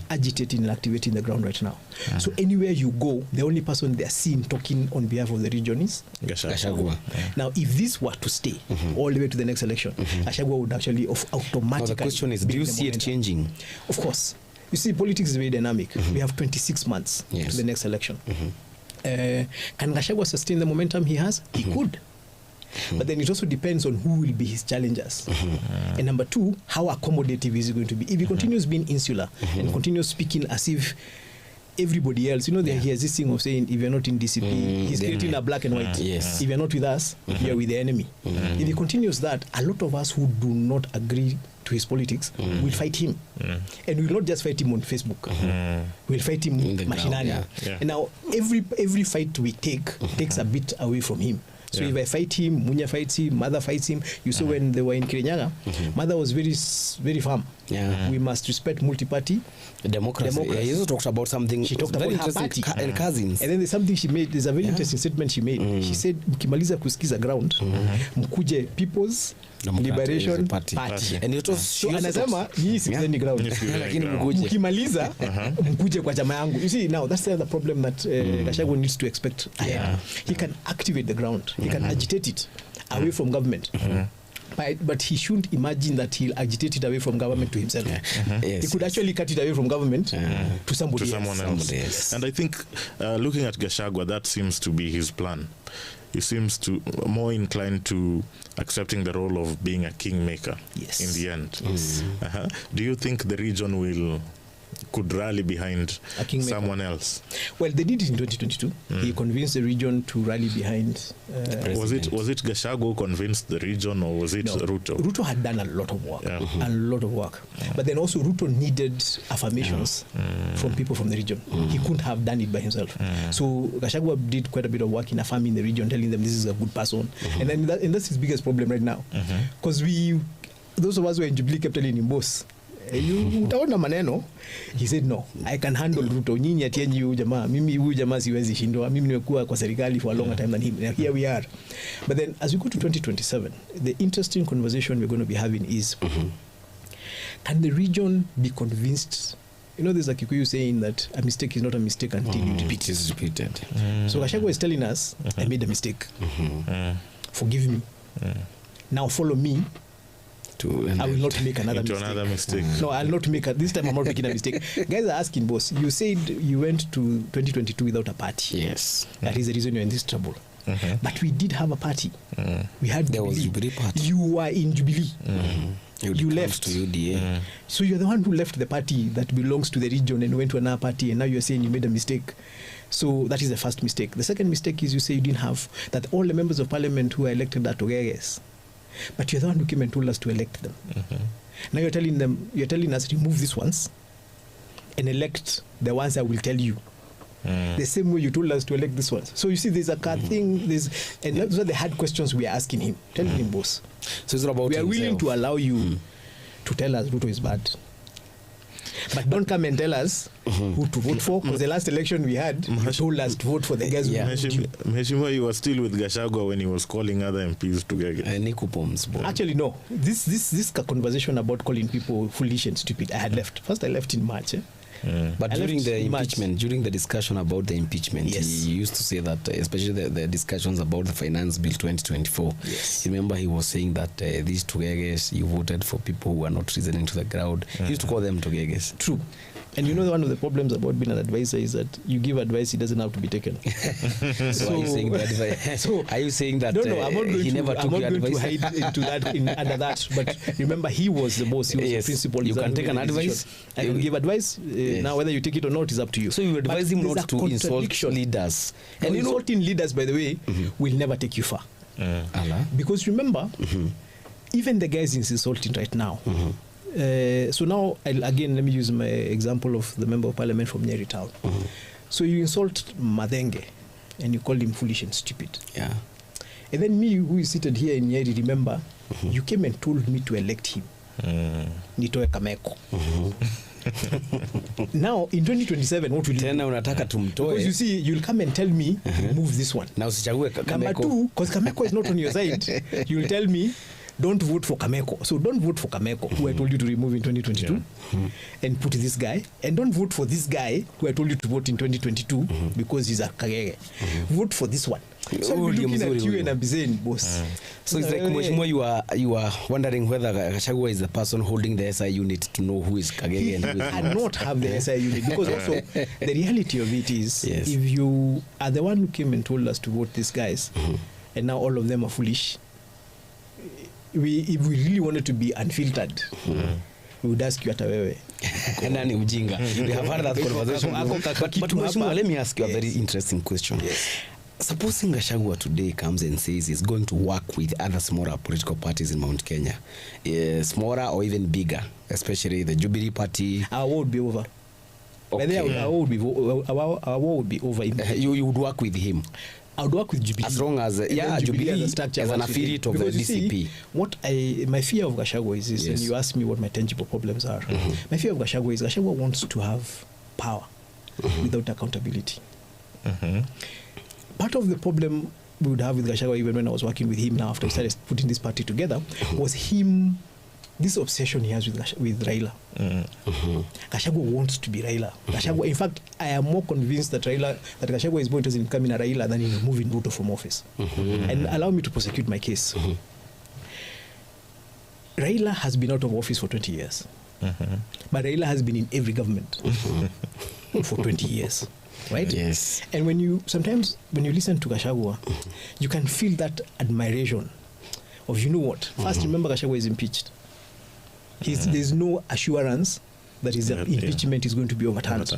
agitating and activating the ground right now. So anywhere you go, the only person they are seen talking on behalf of the region is Gachagua. Now, if this were to stay all the way to the next election, Gachagua would actually automatically. Now the question is, do you see it changing? Of course. You see, politics is very dynamic. We have 26 months to the next election. Can Gachagua sustain the momentum he has? He could. But then it also depends on who will be his challengers. And number two, how accommodative is he going to be? If he continues being insular and continues speaking as if everybody else, he has this thing of saying, if you're not in DCP, he's creating a black and white. If you're not with us, you're with the enemy. If he continues that, a lot of us who do not agree to his politics will fight him. And we will not just fight him on Facebook. We'll fight him machinally. And now, every fight we take takes a bit away from him. So if I fight him, Munya fights him, Mother fights him. You saw when they were in Kirinyaga, Mother was very, very firm. We must respect multi-party democracy. Yeah, he also talked about something. She talked about her party and cousins. And then there's something she made. There's a very interesting statement she made. She said, "Mkimaliza kusikiza ground, mkuje People's Liberation Party." And it was so anasema hii sikizeni ground, lakini mkimaliza mkuje kwa chama yangu. You see, now that's the problem that Gachagua needs to expect. He can activate the ground. He can agitate it away from government. But he shouldn't imagine that he'll agitate it away from government to himself. He could actually cut it away from government to someone else. And I think looking at Gachagua, that seems to be his plan. He seems to more inclined to accepting the role of being a kingmaker in the end. Do you think the region could rally behind someone else? Well, they did it in 2022. He convinced the region to rally behind. Was it Gachagua who convinced the region, or was it Ruto? Ruto had done a lot of work, But then also Ruto needed affirmations from people from the region. He couldn't have done it by himself. So Gachagua did quite a bit of work in affirming the region, telling them this is a good person. And that's his biggest problem right now, because those of us who are in Jubilee kept telling him, boss, utaona maneno. He said, no, I can handle Ruto. Nyinyi atieni huyu jamaa. Mimi huyu jamaa siwezi shindwa. Mimi nimekuwa kwa serikali for a longer time than him. Now here we are. But then as we go to 2027, the interesting conversation we're going to be having is, can the region be convinced? There's a Kikuyu saying that a mistake is not a mistake until you repeat it. It is repeated. So Gachagua is telling us, I made a mistake. Forgive me. Now follow me. I will not make another mistake. No, I'll not make this time I'm not making a mistake. Guys are asking, boss, you said you went to 2022 without a party. Yes. That is the reason you're in this trouble. But we did have a party. We had There was Jubilee party. You were in Jubilee. You left to UDA. So you're the one who left the party that belongs to the region and went to another party, and now you're saying you made a mistake. So that is the first mistake. The second mistake is you say you didn't have that all the members of parliament who are elected are Togeges. But you're the one who came and told us to elect them. Now you're telling us remove these ones and elect the ones I will tell you. The same way you told us to elect these ones. So you see, there's a thing. And those are the hard questions we are asking him. Telling him, boss. So it's about we are willing to allow you to tell us Ruto is bad. But don't come and tell us who to vote for, because the last election we had, you told us to vote for the guys who Mheshimiwa, you were still with Gachagua when he was calling other MPs together. Actually, no. This conversation about calling people foolish and stupid, I had left. First, I left in March. But I during left the in March. impeachment, during the discussion about the impeachment, Yes. he used to say that, especially the discussions about the Finance Bill 2024, Yes. remember he was saying that these Tugeges, you voted for people who are not reasoning to the crowd. He used to call them Tugeges. True. And you know, one of the problems about being an advisor is that you give advice, it doesn't have to be taken. So are you saying that? So are you saying that no, I'm not going he to, never I'm took not your going advice? to hide into that under that. But remember, he was the boss. He was Yes. the principal. You He's can the take one an who made the advice. decision. I can give advice. Now, whether you take it or not is up to you. So you advise But him there's not a to insult contradiction. leaders. And And you know, insulting leaders, by the way, will never take you far. Allah. Because remember, even the guys he's insulting right now. So now, again, let me use my example of the member of parliament from Nyeri town. So you insult Madenge and you call him foolish and stupid. Yeah. And then me, who is seated here in Nyeri, remember, you came and told me to elect him. Nitoe Kameko. Now, in 2027, what will you Tena do? unataka tumtoe. Because you see, you'll come and tell me, remove this one. Na usichague Number Kameko. two, because Kameko is not on your side, you'll tell me, don't vote for Kameko. So don't vote for Kameko, who I told you to remove in 2022, and put this guy. And don't vote for this guy, who I told you to vote in 2022, because he's a Kagege. Vote for this one. So I'll be looking at you and I'll be saying, boss. So it's like, Mheshimiwa, you are wondering whether Gachagua is the person holding the SI unit to know who is Kagege and who is Cannot have the SI unit, because also the reality of it is, Yes. if you are the one who came and told us to vote these guys, and now all of them are foolish, if we really wanted to be unfiltered, we would ask you atawewe. nani mjinga. We have had that conversation. But Mheshimiwa, let me ask you a very interesting question. Supposing Gachagua today comes and says he's going to work with other smaller political parties in Mount Kenya, smaller or even bigger, especially the Jubilee Party. Our war would be over. By the way, our war would be over. You would work with him I would work with Jubilee. as long as Jubilee as a structure as an works with him. affiliate of the Because you DCP. see, what my fear of Gachagua is Yes. and you ask me what my tangible problems are. My fear of Gachagua is Gachagua wants to have power without accountability. Part of the problem we would have with Gachagua, even when I was working with him now after we started putting this party together, was this obsession he has with Raila. Gachagua wants to be Raila. Gachagua, in fact, I am more convinced that Gachagua is more interested in becoming a Raila than in removing Ruto from office. And allow me to prosecute my case. Raila has been out of office for 20 years. But Raila has been in every government for 20 years. Right? Yes. And sometimes when you listen to Gachagua, you can feel that admiration of, you know what? First, remember Gachagua is impeached. There's no assurance that his impeachment is going to be overturned.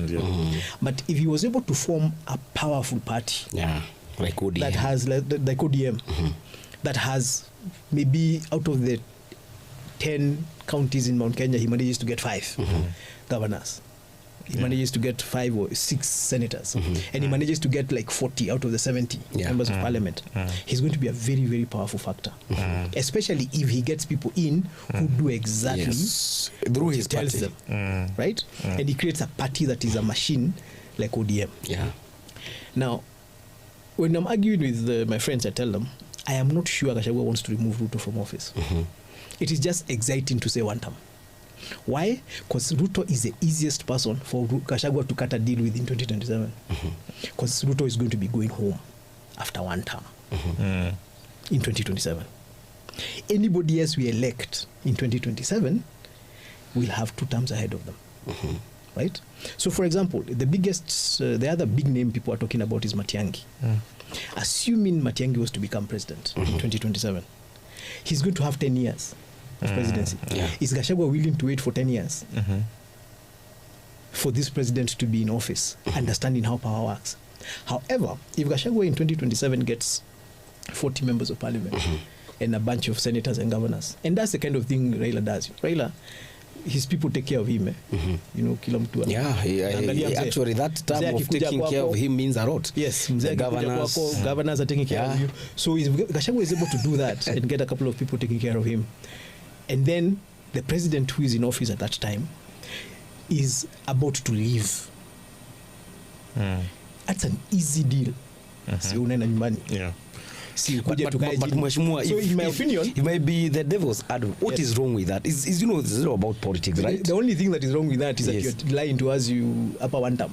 But if he was able to form a powerful party, like ODM, that has like ODM, that has maybe out of the 10 counties in Mount Kenya, he manages to get 5 governors. He manages to get 5 or 6 senators, and he manages to get like 40 out of the 70 members of parliament. He's going to be a very, very powerful factor, especially if he gets people in who do exactly through what his he tells party. them, right? And he creates a party that is a machine like ODM. Now, when I'm arguing with my friends, I tell them, I am not sure Gachagua wants to remove Ruto from office. It is just exciting to say one term. Why? Because Ruto is the easiest person for Gachagua to cut a deal with in 2027. Because Ruto is going to be going home after one term in 2027. Anybody else we elect in 2027 will have 2 terms ahead of them. Right? So, for example, the other big name people are talking about is Matiang'i. Assuming Matiang'i was to become president in 2027, he's going to have 10 years of presidency. Is Gachagua willing to wait for 10 years for this president to be in office, understanding how power works? However, if Gachagua in 2027 gets 40 members of parliament and a bunch of senators and governors, and that's the kind of thing Raila does. Raila, his people take care of him. You know, kila mtu actually that term of taking care of him means a lot. Yes, the governors are taking care of you. So Gachagua is able to do that and get a couple of people taking care of him. And then the president who is in office at that time is about to leave. That's an easy deal. Si unaenda nyumbani. si kuja tukae but chini. Mheshimiwa, So in my if opinion, it might be the devil's advocate. What is wrong with that? Is you know, this is all about politics, right? the only thing that is wrong with that is that Yes. you're lying to us you upper one term.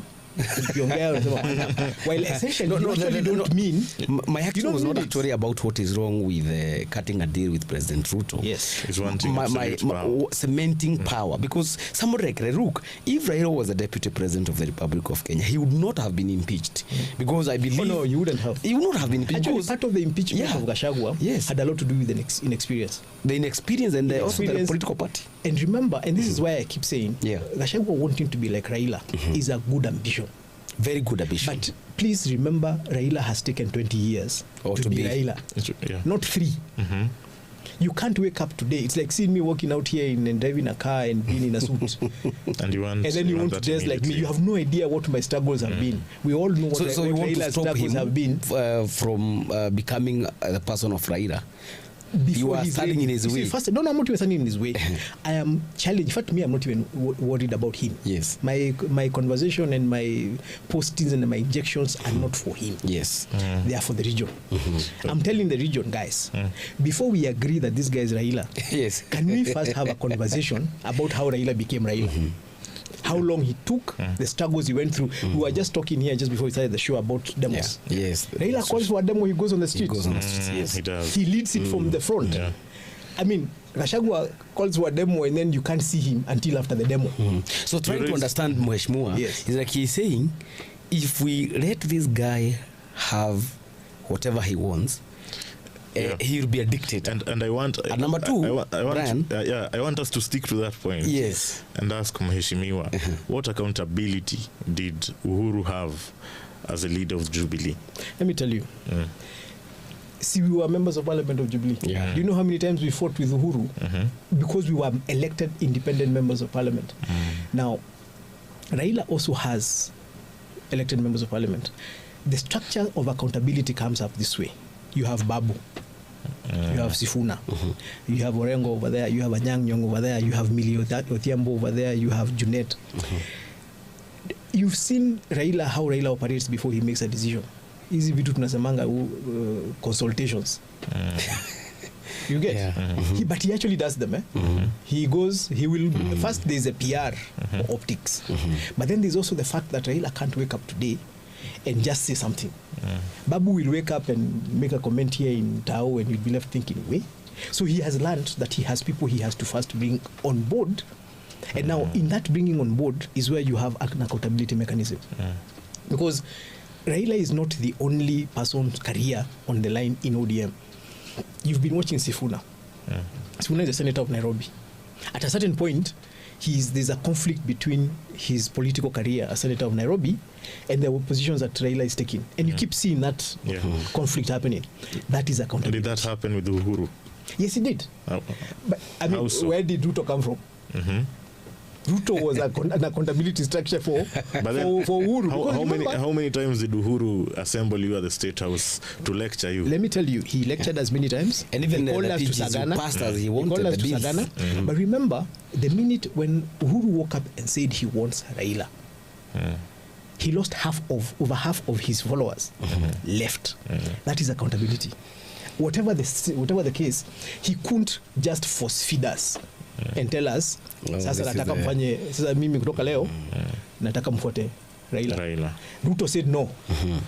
While essentially don't mean my action was not mean it. actually about what is wrong with cutting a deal with President Ruto. Yes. It's one thing. Cementing power, because somebody like Reruk, if Raila was the deputy president of the Republic of Kenya, he would not have been impeached, because I believe no, you wouldn't have. He would not have been impeached. Actually, because part of the impeachment of Gachagua had a lot to do with the inexperience. The inexperience and also the political party. And remember, and this is why I keep saying, Gachagua wanting to be like Raila is a good ambition. Very good ambition. But please remember, Raila has taken 20 years to be Raila, not 3. You can't wake up today. It's like seeing me walking out here and driving a car and being in a suit. And then you want to dress like me. You have no idea what my struggles have been. We all know what you want Raila's to stop struggles have been. From becoming the person of Raila. Before you are standing in his way. First, I'm not even standing in his way. I am challenged. In fact, I'm not even worried about him. Yes. My conversation and my postings and my injections are not for him. Yes. They are for the region. I'm telling the region, guys, before we agree that this guy is Raila, yes, can we first have a conversation about how Raila became Raila? How long he took, the struggles he went through. We were just talking here just before we started the show about demos. Yes. Raila calls for a demo, he goes on the streets. He goes on the streets, yes. He does. He leads it from the front. Yeah. I mean, Gachagua calls for a demo and then you can't see him until after the demo. So trying to understand Mheshimiwa, is like he's saying, if we let this guy have whatever he wants, he will be a dictator. And I want number two, I want us to stick to that point. Yes. And ask Mheshimiwa, what accountability did Uhuru have as a leader of Jubilee? Let me tell you. See, we were members of Parliament of Jubilee. Do you know how many times we fought with Uhuru? Because we were elected independent members of Parliament. Now, Raila also has elected members of Parliament. The structure of accountability comes up this way. You have Babu, you have Sifuna, you have Orengo over there, you have Anyang' Nyong'o over there, you have Millie Odhiambo over there, you have Junet. You've seen Raila, how Raila operates before he makes a decision. Easy vitu tunasemanga consultations. You get? But he actually does them. He will, first there's a PR or optics. But then there's also the fact that Raila can't wake up today and just say something. Babu will wake up and make a comment here in Tao and you'll be left thinking, wait. So he has learned that he has people he has to first bring on board. And now in that bringing on board is where you have an accountability mechanism. Because Raila is not the only person's career on the line in ODM. You've been watching Sifuna. Sifuna is the senator of Nairobi. At a certain point, there's a conflict between his political career as senator of Nairobi and the positions that Raila is taking. And you keep seeing that conflict happening. That is accountability. Did that happen with Uhuru? Yes, it did. But I mean, where did Ruto come from? Ruto was an accountability structure for Uhuru. How many times did Uhuru assemble you at the State House to lecture you? Let me tell you, he lectured as many times. And even he called us to Sagana. He wanted us to Sagana. But remember, the minute when Uhuru woke up and said he wants Raila, he lost over half of his followers left. That is accountability. Whatever the case, he couldn't just force feed us and tell us, sasa nataka mfanye, sasa mimi kutoka leo nataka mfuate Raila. Ruto said no.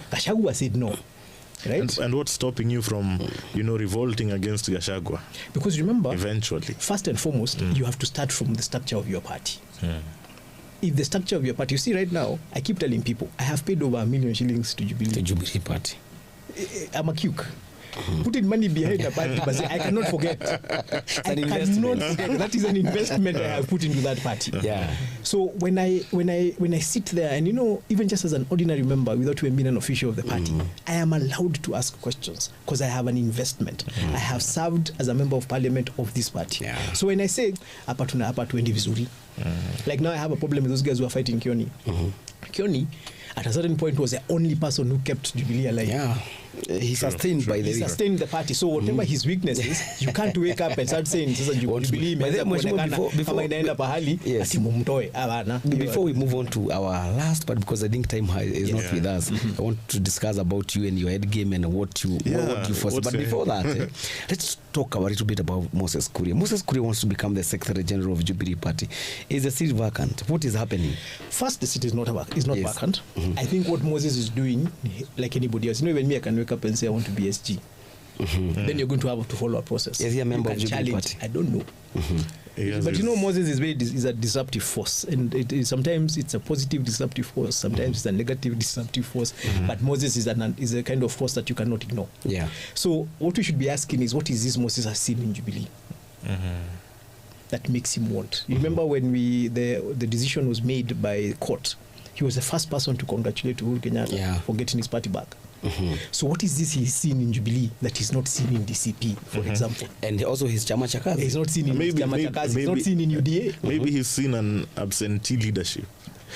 Gachagua said no. Right? And what's stopping you from, revolting against Gachagua? Because remember, eventually, first and foremost, you have to start from the structure of your party. If the structure of your party, you see right now, I keep telling people, I have paid over 1 million shillings to Jubilee. The Jubilee party. I'm a cuke. Putting money behind the party, but I cannot forget. I cannot forget. That is an investment I have put into that party. So when I sit there, and even just as an ordinary member, without even being an official of the party, I am allowed to ask questions because I have an investment. I have served as a member of parliament of this party. So when I say hapa tuendi vizuri, like now I have a problem with those guys who are fighting Kioni. Kioni, at a certain point, was the only person who kept Jubilee alive. He's sustained by He the sustained the party. So whatever his weakness is, you can't wake up and start saying sasa Jubilee imeweza kuonekana kama inaenda pahali ati mumtoe. Hapana. Before we move on to our last part, because I think time is not with us, I want to discuss about you and your head game and what you foresee. But before that, let's talk a little bit about Moses Kuria. Moses Kuria wants to become the Secretary General of Jubilee Party. Is the seat vacant? What is happening? First, the seat is not vacant. I think what Moses is doing, like anybody else, even me, I can wake up and say I want to be SG. Then you're going to have to follow a process. Is he a member of Jubilee Party? I don't know. But Moses is a disruptive force, and sometimes it's a positive disruptive force, sometimes it's a negative disruptive force. But Moses is a kind of force that you cannot ignore. Yeah. So what we should be asking is, what is this Moses has seen in Jubilee that makes him want? You remember when the decision was made by court, he was the first person to congratulate Uhuru Kenyatta for getting his party back. So what is this he's seen in Jubilee that he's not seen in DCP, for example? And also his Chama cha Kazi. He's not seen in Chama cha Kazi. He's not seen in UDA. Maybe he's seen an absentee leadership.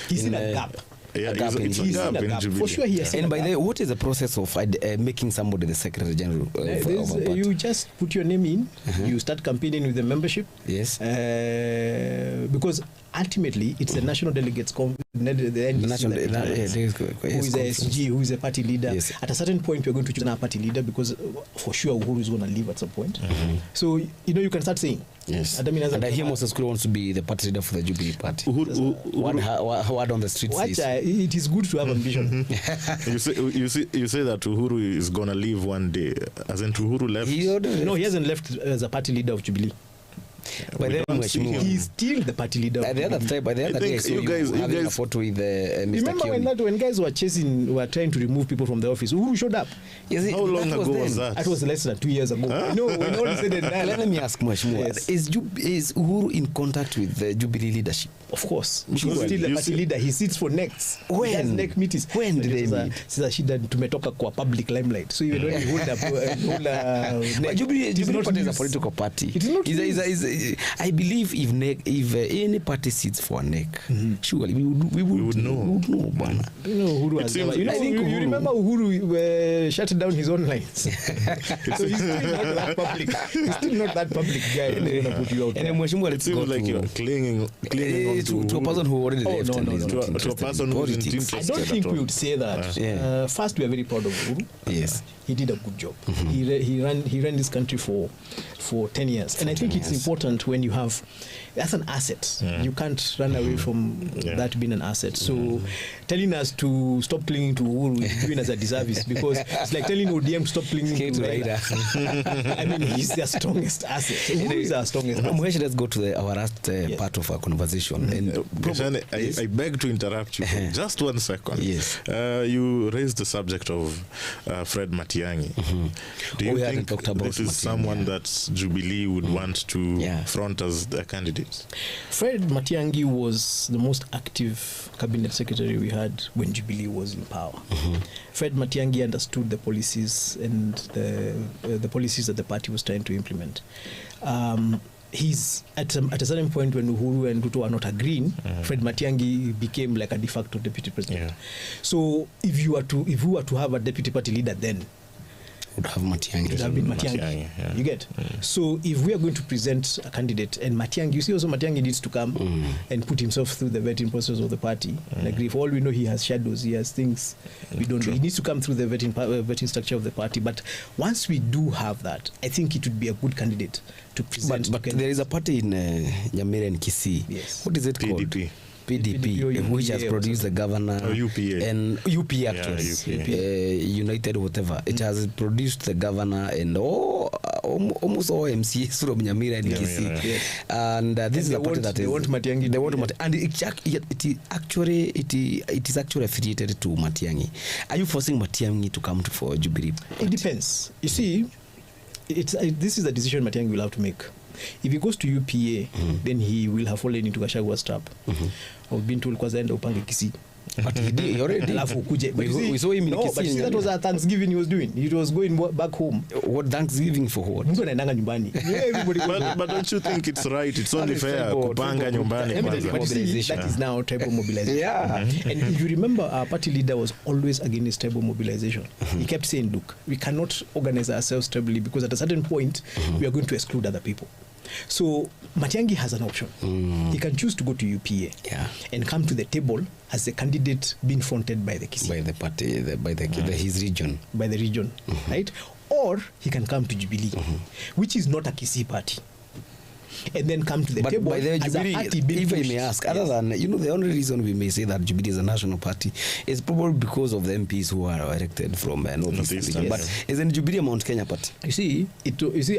He's seen a gap. Yeah, gap in Jubilee. For sure, he has seen and a by gap. the way, what is the process of making somebody the Secretary General? You just put your name in, you start campaigning with the membership. Yes. Because ultimately, it's the national delegates, the NDC, who is the SG, who is a party leader. Yes. At a certain point, we're going to choose a party leader because for sure Uhuru is going to leave at some point. So, you can start saying. Yes. And I hear Moses Kuria wants to be the party leader for the Jubilee Party. Word on the street says. It is good to have ambition. You say that Uhuru is going to leave one day. Hasn't Uhuru left? No, he hasn't left as a party leader of Jubilee. By the way, he's still the party leader. By the other day, I saw you having a photo with Mr. Remember when guys were trying to remove people from the office? Who showed up? How long ago was that? That was less than 2 years ago. When all said and done. Let me ask Mheshimiwa, is Uhuru in contact with the Jubilee leadership? Of course. He's still the party leader. He sits for next. When? He has next meetings. When did they meet? Sasa shida tumetoka kwa public limelight. So even when you hold a Jubilee Party is a political party. It is not I believe if any party sits for a neck, surely we would know. Bwana. Uhuru has never. You remember Uhuru shut down his own lines. So he's still not that public. He's still not that public guy. And they're gonna put you out. And Mheshimiwa, let's go like you're clinging on to a person who already left. To a person who isn't interested. I don't think we would say that. First, we are very proud of Uhuru. Yes. He did a good job. He ran this country for 10 years. And I think it's important when you have, that's an asset. You can't run away from that being an asset. So telling us to stop clinging to Uhuru is doing us a disservice, because it's like telling ODM to stop clinging to Raila. I mean, he's their strongest asset. Uhuru is our strongest asset. Let's go to our last part of our conversation. And I beg to interrupt you for just 1 second. Yes. You raised the subject of Fred Matiang'i. Do you think this is someone that Jubilee would want to front as their candidate? Fred Matiang'i was the most active cabinet secretary we had when Jubilee was in power. Fred Matiang'i understood the policies and the policies that the party was trying to implement. He's at a certain point when Uhuru and Ruto are not agreeing, Fred Matiang'i became like a de facto deputy president. So if you were to have a deputy party leader, then would have Matiang'i. It would have been Matiang'i. You get? So if we are going to present a candidate, and Matiang'i, you see also Matiang'i needs to come and put himself through the vetting process of the party. Like, for all we know, he has shadows, he has things we don't know. He needs to come through the vetting structure of the party. But once we do have that, I think it would be a good candidate to present. But there is a party in Nyamira and Kisii. Yes. What is it called? PDP, which has produced the governor and UP actually, United whatever. It has produced the governor and almost all MCs from Nyamira and Kisii. And this is a party that they want Matiang'i. They want Matiang'i, and it is actually affiliated to Matiang'i. Are you forcing Matiang'i to come for Jubilee? It depends. You see, this is a decision Matiang'i will have to make. If he goes to UPA, then he will have fallen into Gachagua's trap. I've been told kwanza enda upange Kisii. But he did already. Alafu kuje. But We saw him in no, Kisii. but see, that was a Thanksgiving he was doing. He was going back home. What Thanksgiving for what? Mtu anaendanga nyumbani. Everybody goes. But don't you think it's right? It's only fair kupanga nyumbani kwanza. But you see, that is now tribal mobilization. Yeah. And if you remember, our party leader was always against tribal mobilization. He kept saying, look, we cannot organize ourselves tribally because at a certain point, we are going to exclude other people. So Matiang'i has an option. He can choose to go to UPA and come to the table as a candidate being fronted by the Kisii. By the party, his region. By the region, right? Or he can come to Jubilee, which is not a Kisii party. And then come to the table by the as Jubilee, a party being if I pushed. may ask, other than, the only reason we may say that Jubilee is a national party is probably because of the MPs who are elected from Northeast. Yes. But isn't Jubilee a Mount Kenya party? You see,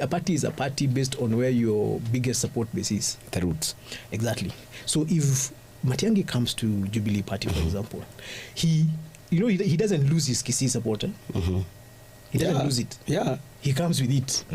a party is a party based on where your biggest support base is. The roots. Exactly. So if Matiang'i comes to Jubilee Party, for example, he doesn't lose his Kisii supporter. He doesn't lose it. Yeah. He comes with it.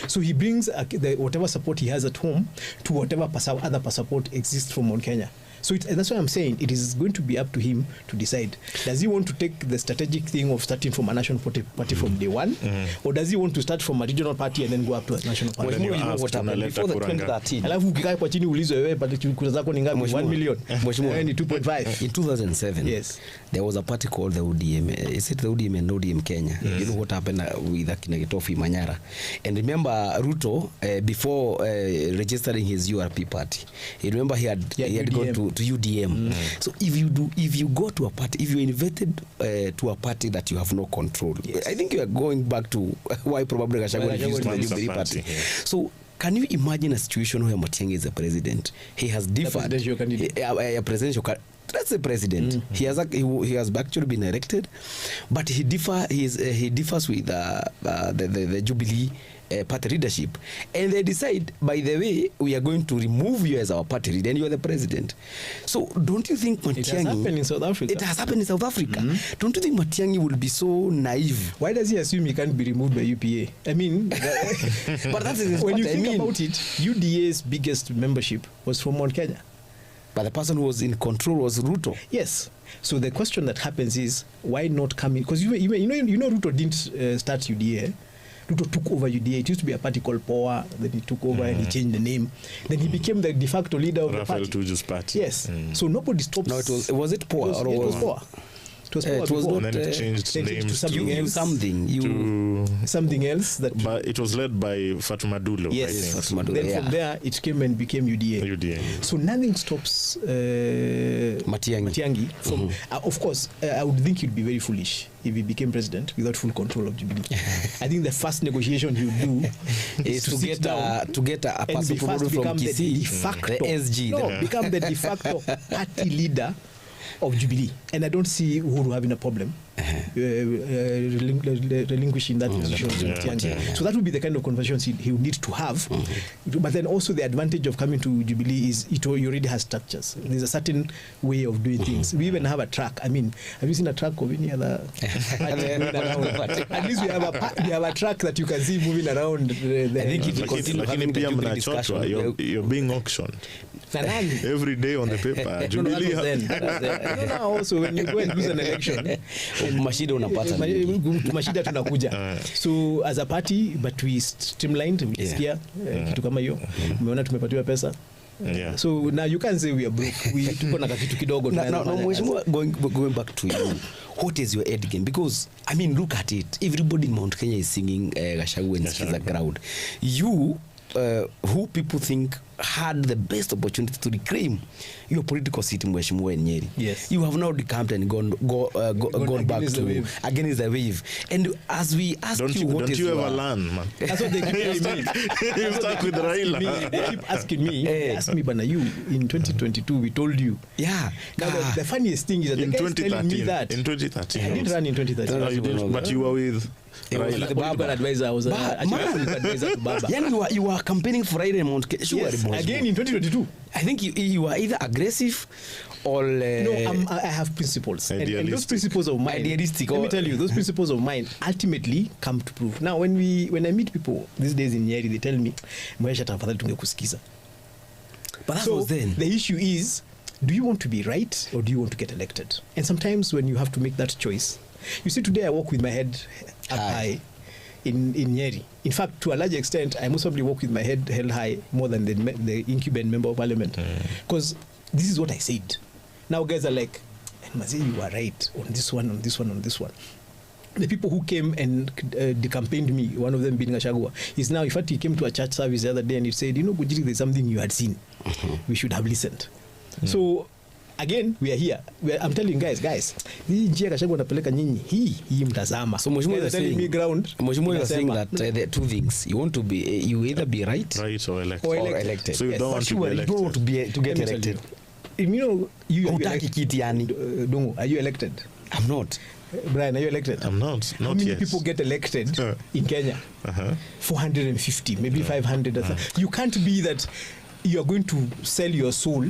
So he brings whatever support he has at home to whatever other support exists from Mount Kenya. So that's why I'm saying it is going to be up to him to decide. Does he want to take the strategic thing of starting from a national party from day one? Or does he want to start from a regional party and then go up to a national party? Well, you know what happened before the 2013. Alafu ukikaa kwa chini ulizwe wewe kura zako ni ngapi? 1 million. Ni 2.5. In 2007, yes, there was a party called the ODM. Is it the ODM and ODM Kenya? You know what happened with Kinagitofi Manyara. And remember Ruto, before registering his URP party, you remember he had gone to UDM. So if you go to a party, if you're invited to a party that you have no control, I think you are going back to why probably Gachagua refused the Jubilee party. So can you imagine a situation where Matiang'i is a president? He has differed. A presidential candidate. That's the president. He has actually been elected, but he differs with the Jubilee party leadership, and they decide, by the way, we are going to remove you as our party leader, and you are the president. So don't you think Matiang'i... It has happened in South Africa. It has happened in South Africa. Don't you think Matiang'i will be so naive? Why does he assume he can't be removed by UPA? I mean... but that's his when party. you think about it, UDA's biggest membership was from Mount Kenya. But the person who was in control was Ruto. Yes. So the question that happens is, why not come in? Because Ruto didn't start UDA. Ruto took over UDA. It used to be a party called Power. Then he took over and he changed the name. Then he became the de facto leader of the party. Tuju's party. Yes. So nobody stops. No, was it Power? It was Power. It was Power before. And then it changed names to something else. Something else. But it was led by Fatuma Dulo. Yes. I think. Then from there, it came and became UDA. So nothing stops Matiang'i from... of course, I would think he'd be very foolish if he became president without full control of Jubilee. I think the first negotiation he would do is to get a person probably from Kisii, the SG. Become the de facto party leader of Jubilee, and I don't see Uhuru having a problem relinquishing that position. So that would be the kind of conversations he would need to have. But then also the advantage of coming to Jubilee is he already has structures. There's a certain way of doing things. We even have a track. I mean, have you seen a track of any other party moving around? At least we have a track that you can see moving around. I think it will continue having the Jubilee discussion. You're being auctioned every day on the paper. Jubilee. No, also when you go and lose an election, mashida unapata mashida tunakuja. So as a party, but we streamlined, we sikia kitu kama hiyo. Umeona tumepatiwa pesa. So now you can't say we are broke. We tuko na kitu kidogo. Going back to you, what is your end game? Because I mean, look at it. Everybody in Mount Kenya is singing Gachagua in the crowd. You who people think had the best opportunity to reclaim your political seat in Mheshimiwa Nyeri. Yes. You have now decamped and gone back to against the wave. And as we ask don't you ever learn, man? That's what they keep asking me. You start with Raila. They keep asking me. They ask me, Bana, you in 2022 we told you. Yeah. Now the funniest thing is that in the guy is telling me that in 2013. I didn't run in 2013. No, you didn't, but you were with Raila. Baba advisor. I was actually advisor to Baba. Yeah, you were campaigning for Raila in Mount Kenya. Yes, again in 2022. I think you were either aggressive or no, I have principles, and those principles of mine. Idealistic. Let me tell you, those principles of mine ultimately come to proof. Now, when I meet people these days in Nyeri, they tell me, "Mwesha tafadhali tungekusikiza." But that so was then. The issue is, do you want to be right or do you want to get elected? And sometimes when you have to make that choice, you see, today I walk with my head up high in Nyeri. In fact, to a large extent, I most probably walk with my head held high more than the incumbent member of parliament, because this is what I said. Now guys are like, Mazi, you are right on this one, on this one, on this one. The people who came and decampaigned me, one of them being Gachagua, is now, in fact, he came to a church service the other day and he said, Ngunjiri, there's something you had seen. We should have listened. So, again, we are here. I'm telling you guys, hii njia Gachagua anapeleka nyinyi, hii mtazama. So Mheshimiwa is telling me ground. Mheshimiwa is saying that there are two things. You want to be, you either be right or elected. So you don't want to be elected. You don't want to get elected. You Hutaki kiti yani. Dongo, are you elected? I'm not. Brian, are you elected? I'm not. How many people get elected in Kenya? 450, maybe 500. You can't be that you are going to sell your soul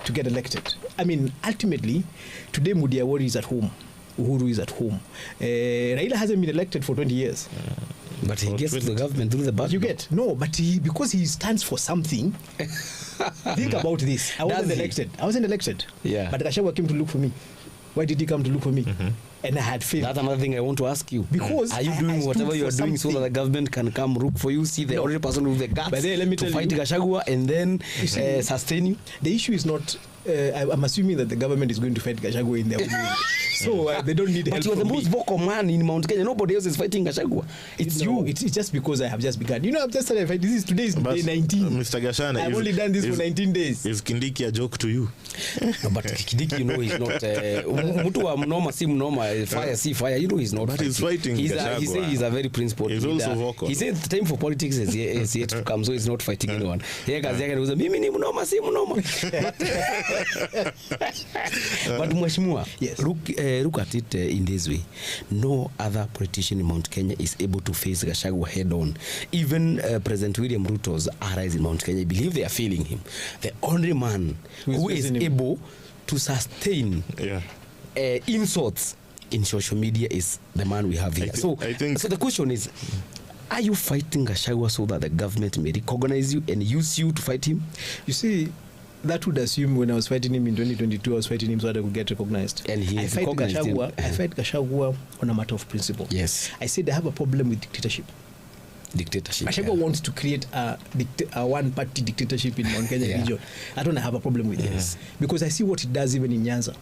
to get elected. I mean, ultimately, today Mudi Awori is at home. Uhuru is at home. Raila hasn't been elected for 20 years. But he gets to the government through the back. You get? No, but because he stands for something. Think about this. I wasn't elected. Yeah. But Gachagua came to look for me. Why did he come to look for me? And I had faith. That's another thing I want to ask you. Because are you doing whatever you are doing so that the government can come look for you, see the only person with the guts to fight Gachagua and then sustain you? The issue is not... I'm assuming that the government is going to fight Gachagua in their own way. So they don't need help. But you are the most vocal man in Mount Kenya. Nobody else is fighting Gachagua. It's you. It's just because I have just begun. I've just started fighting. Today is day 19. Mr. Gashana, I've only done this for 19 days. Is Kindiki a joke to you? No, but Kindiki, he's not. Mtu wa mnoma si mnoma, fire si fire. He's not. But he's fighting Gachagua. He says he's a very principled leader. He's also vocal. He said the time for politics is yet to come, so he's not fighting anyone. Yeye kazi yake ni mimi ni mnoma si mnoma. But Mheshimiwa, yes. Look at it in this way. No other politician in Mount Kenya is able to face Gachagua head on. Even President William Ruto's allies in Mount Kenya, I believe they are failing him. The only man who is able to sustain insults in social media is the man we have here. So the question is, are you fighting Gachagua so that the government may recognize you and use you to fight him? You see, that would assume when I was fighting him in 2022, I was fighting him so that I would get recognized. And he I fight Gachagua on a matter of principle. Yes. I said I have a problem with dictatorship. Gachagua wants to create a one-party dictatorship in Mount Kenya region. I don't have a problem with this because I see what it does even in Nyanza.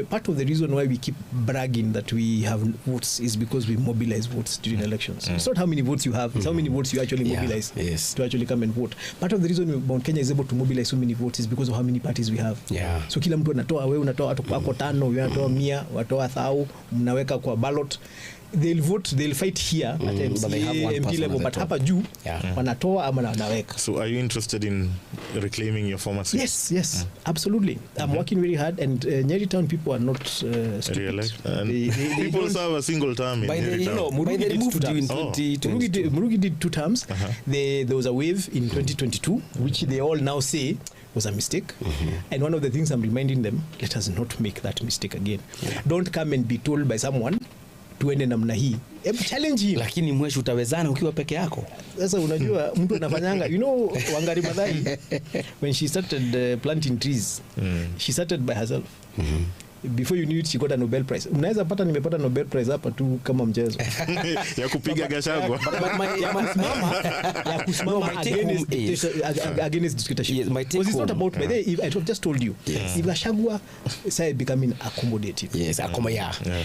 Part of the reason why we keep bragging that we have votes is because we mobilize votes during elections. It's not how many votes you have, it's how many votes you actually mobilize to actually come and vote. Part of the reason Mount Kenya is able to mobilize so many votes is because of how many parties we have. So kila mtu anatoa, wewe unatoa watu wako 5, wewe unatoa 100, watoa 1000, mnaweka kwa ballot. They'll vote, they'll fight here at MP level, but hapa juu wanatoa ama wanaweka. So are you interested in reclaiming your former seat? Yes, absolutely. I'm working very hard, and Nyeri town people are not stupid. People serve a single term in Nyeri town. Murugi did 2 terms. There was a wave in 2022, which they all now say was a mistake. And one of the things I'm reminding them, let us not make that mistake again. Don't come and be told by someone tuende namna hii. Challenge him. Lakini mweshi utawezana ukiwa peke yako. Sasa unajua mtu anafanyanga, Wangari Maathai when she started planting trees, she started by herself. Before you knew it, she got a Nobel Prize. Unaweza pata nimepata Nobel Prize hapa tu kama mchezo. Ya kupiga Gachagua. Ya kusimama against dictatorship. Because it's not about, by the way, I just told you, if Gachagua started becoming accommodative. Yes,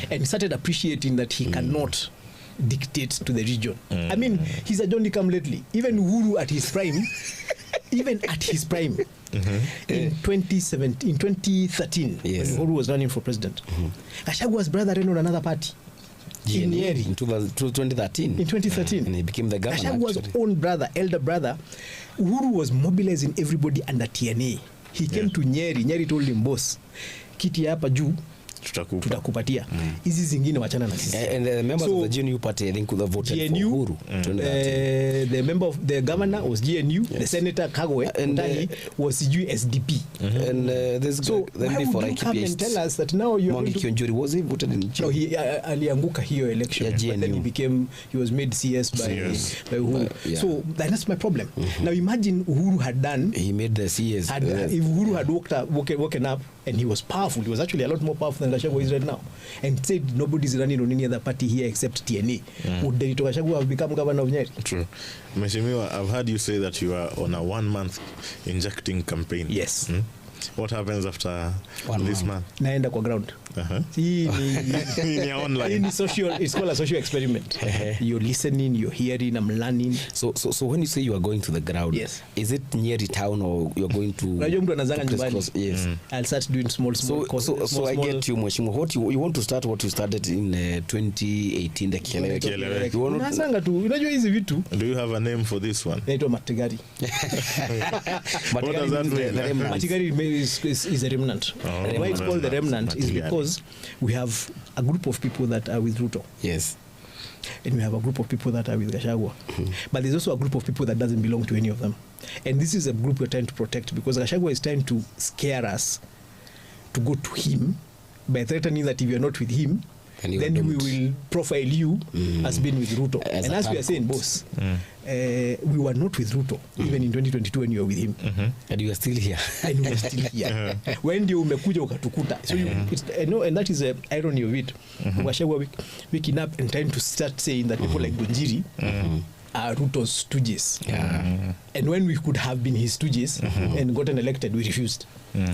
and started appreciating that he cannot dictate to the region. I mean, he's a Johnny come lately. Even Uhuru at his prime, in 2013, when Uhuru was running for president, Gachagua's brother ran on another party. In Nyeri. In 2013. In 2013. And he became the governor. Gachagua's own brother, elder brother, Uhuru was mobilizing everybody under TNA. He came to Nyeri. Nyeri told him, boss, kiti hapa juu, tutakupatia hizi zingine wachana na sisi. And the members of the GNU party, I think, could have voted GNU, for Uhuru. The member of the governor was GNU, the senator Kagwe was SDP. And there's so why would you come and tell us that now you're going to... Ngunjiri, was he voted in GNU? No, he alianguka hiyo election, but then he was made CS by Uhuru. So that's my problem. Now imagine Uhuru had done... He made the CS. If Uhuru had woken up and he was powerful, he was actually a lot more powerful than Gachagua is right now, and said nobody's running on any other party here except TNA, would Benito Gachagua have become governor of Nyeri? True. Mheshimiwa, I've heard you say that you are on a 1 month injecting campaign. Yes. What happens after this month? Naenda kwa ground. Hii ni online. Hii ni social, it's called a social experiment. You're listening, you're hearing, I'm learning. So when you say you are going to the ground, yes, is it near the town or you're going to... Unajua mtu anazanga nyumbani. Yes. I'll start doing small so I get you, Mheshimiwa. What you want to start what you started in 2018, the Kielewe. Unazanga tu. Unajua hizi vitu. Do you have a name for this one? Naitwa Matigari. What does that mean? Matigari is a remnant. Why it's called the remnant is because we have a group of people that are with Ruto. Yes. And we have a group of people that are with Gachagua. But there's also a group of people that doesn't belong to any of them. And this is a group we're trying to protect because Gachagua is trying to scare us to go to him by threatening that if you're not with him, then we will profile you as being with Ruto. And as we are saying, boss, we were not with Ruto even in 2022 when you were with him. And you are still here. And we are still here. When you umekuja ukatukuta. So I know, and that is the irony of it. Gachagua waking up and trying to start saying that people like Ngunjiri are Ruto's stooges. And when we could have been his stooges and gotten elected, we refused.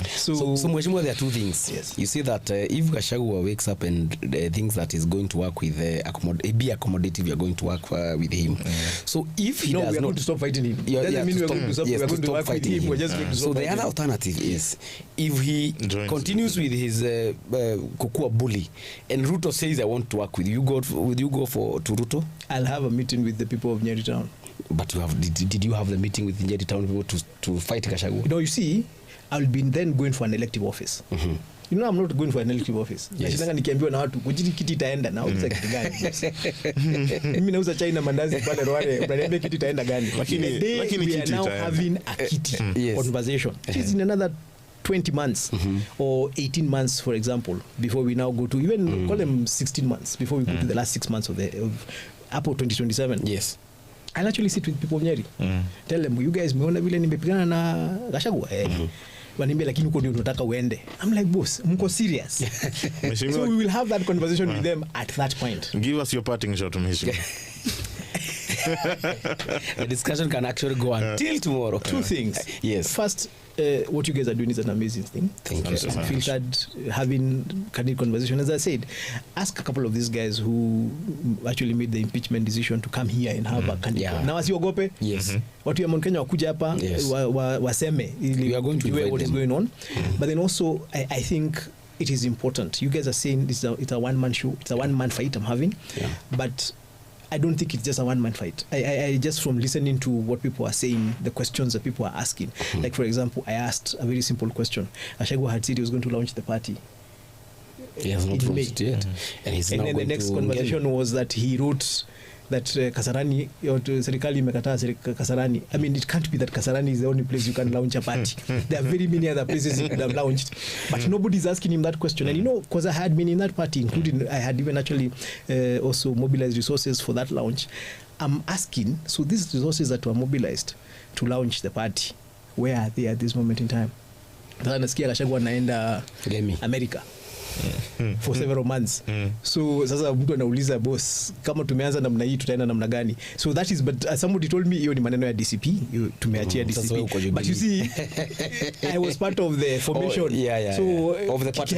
So Mheshimiwa, there are two things. Yes. You see that if Gachagua wakes up and thinks that he's going to work with be accommodative, you're going to work with him. So if he does not... we are going to stop fighting him. Doesn't mean we're going to stop, we're going to work with him. We're just going to stop. So the other alternative is if he continues with his Kukua bully and Ruto says I want to work with you, would you go to Ruto? I'll have a meeting with the people of Nyeri Town. But did you have the meeting with the Nyeri Town people to fight Gachagua? No, you see, I'll be then going for an elective office. You know, I'm not going for an elective office. Yes. Nikiambiwa na watu kujiri kiti itaenda na uza kitu gani. Mimi nauza chai na mandazi pale Rware, unaniambia kiti itaenda gani? Lakini we are now having a kiti conversation. Which is in another 20 months or 18 months, for example, before we now go to even call them 16 months before we go to the last 6 months of April 2027. Yes. I'll actually sit with people of Nyeri. Tell them, you guys meona vile nimepigana na Gachagua. Waniambia lakini uko ndio unataka uende. I'm like, boss, mko serious? So we will have that conversation with them at that point. Give us your parting shot, Mheshimiwa. The discussion can actually go until tomorrow. Two things. Yes. First, what you guys are doing is an amazing thing. Thank you so much. Unfiltered, having candid conversation. As I said, ask a couple of these guys who actually made the impeachment decision to come here and have a candid. Now wasiogope. Yes. Watu ya Mount Kenya wakuja hapa waseme we are going to what is going on. But then also I think it is important. You guys are saying it's a one-man show. It's a one-man fight I'm having. But I don't think it's just a one-man fight. I just from listening to what people are saying, the questions that people are asking. Like, for example, I asked a very simple question. Gachagua had said he was going to launch the party. He has not launched it yet. And then the next conversation was that he wrote that Kasarani, serikali imekataa Kasarani. I mean, it can't be that Kasarani is the only place you can launch a party. There are very many other places he could have launched. But nobody's asking him that question. And you know, because I had been in that party, including, I had even actually also mobilized resources for that launch. I'm asking, so these resources that were mobilized to launch the party, where are they at this moment in time? Sasa nasikia Gachagua anaenda America for several months. So sasa mtu anauliza boss, kama tumeanza namna hii tutaenda namna gani? So that is, but somebody told me hiyo ni maneno ya DCP, tumeachia DCP. But you see, I was part of the formation. So of the party,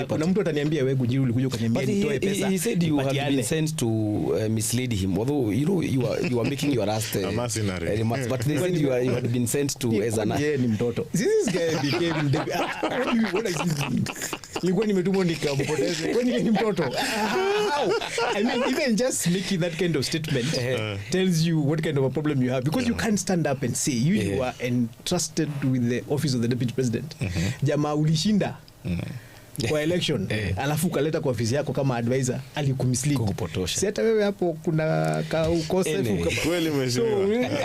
kuna mtu ataniambia wewe Ngunjiri ulikuja ukaniambia nitoe pesa. He said you had been sent to mislead him, although you know you are making your last but they said you had been sent to as an ni mtoto. This guy became what is this? Nilikuwa nimetumwa nikampoteze. Kwani ni mtoto? How? I mean, even just making that kind of statement tells you what kind of a problem you have, because you can't stand up and say you are entrusted with the office of the deputy president. Jamaa ulishinda. kwa election alafu ukaleta kwa ofisi yako kama advisor, alikumislead, kukupotosha. Si hata wewe hapo kuna ka ukosefu Kweli mheshimiwa.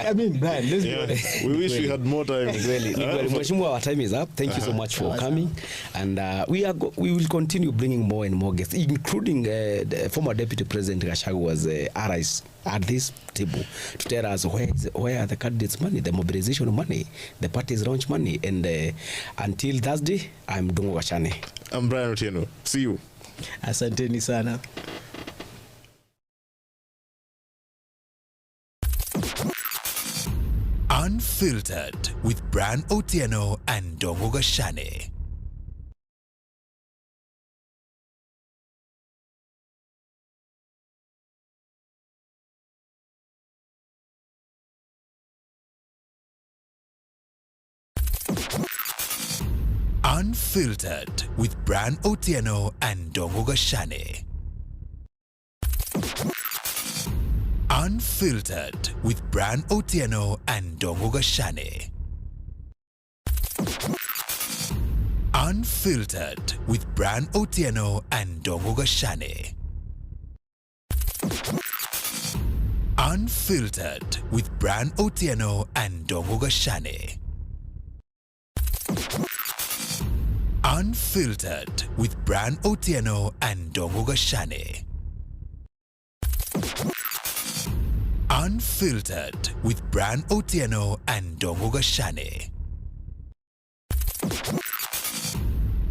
I mean, Brian, let's be honest. We wish we had more time. Well, Mheshimiwa, our time is up. Thank you so much for coming, and we will continue bringing more and more guests, including the former Deputy President Gachagua's allies at this table to tell us where are the candidates' money, the mobilization money, the party's launch money, and until Thursday, I'm Dongo Gashane. I'm Brian Otieno. See you. Asanteni sana. Unfiltered with Brian Otieno and Dongo Gashane. Unfiltered with Brian Otieno and Dongo Gashane. Unfiltered with Brian Otieno and Dongo Gashane. Unfiltered with Brian Otieno and Dongo Gashane. Unfiltered with Brian Otieno and Dongo Gashane. Unfiltered with Brian Otieno and Dongo Gashane. Unfiltered with Brian Otieno and Dongo Gashane.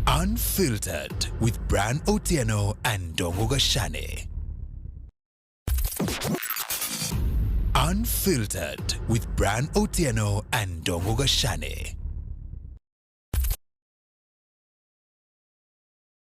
Unfiltered with Brian Otieno and Dongo Gashane. Unfiltered with Brian Otieno and Dongo Gashane.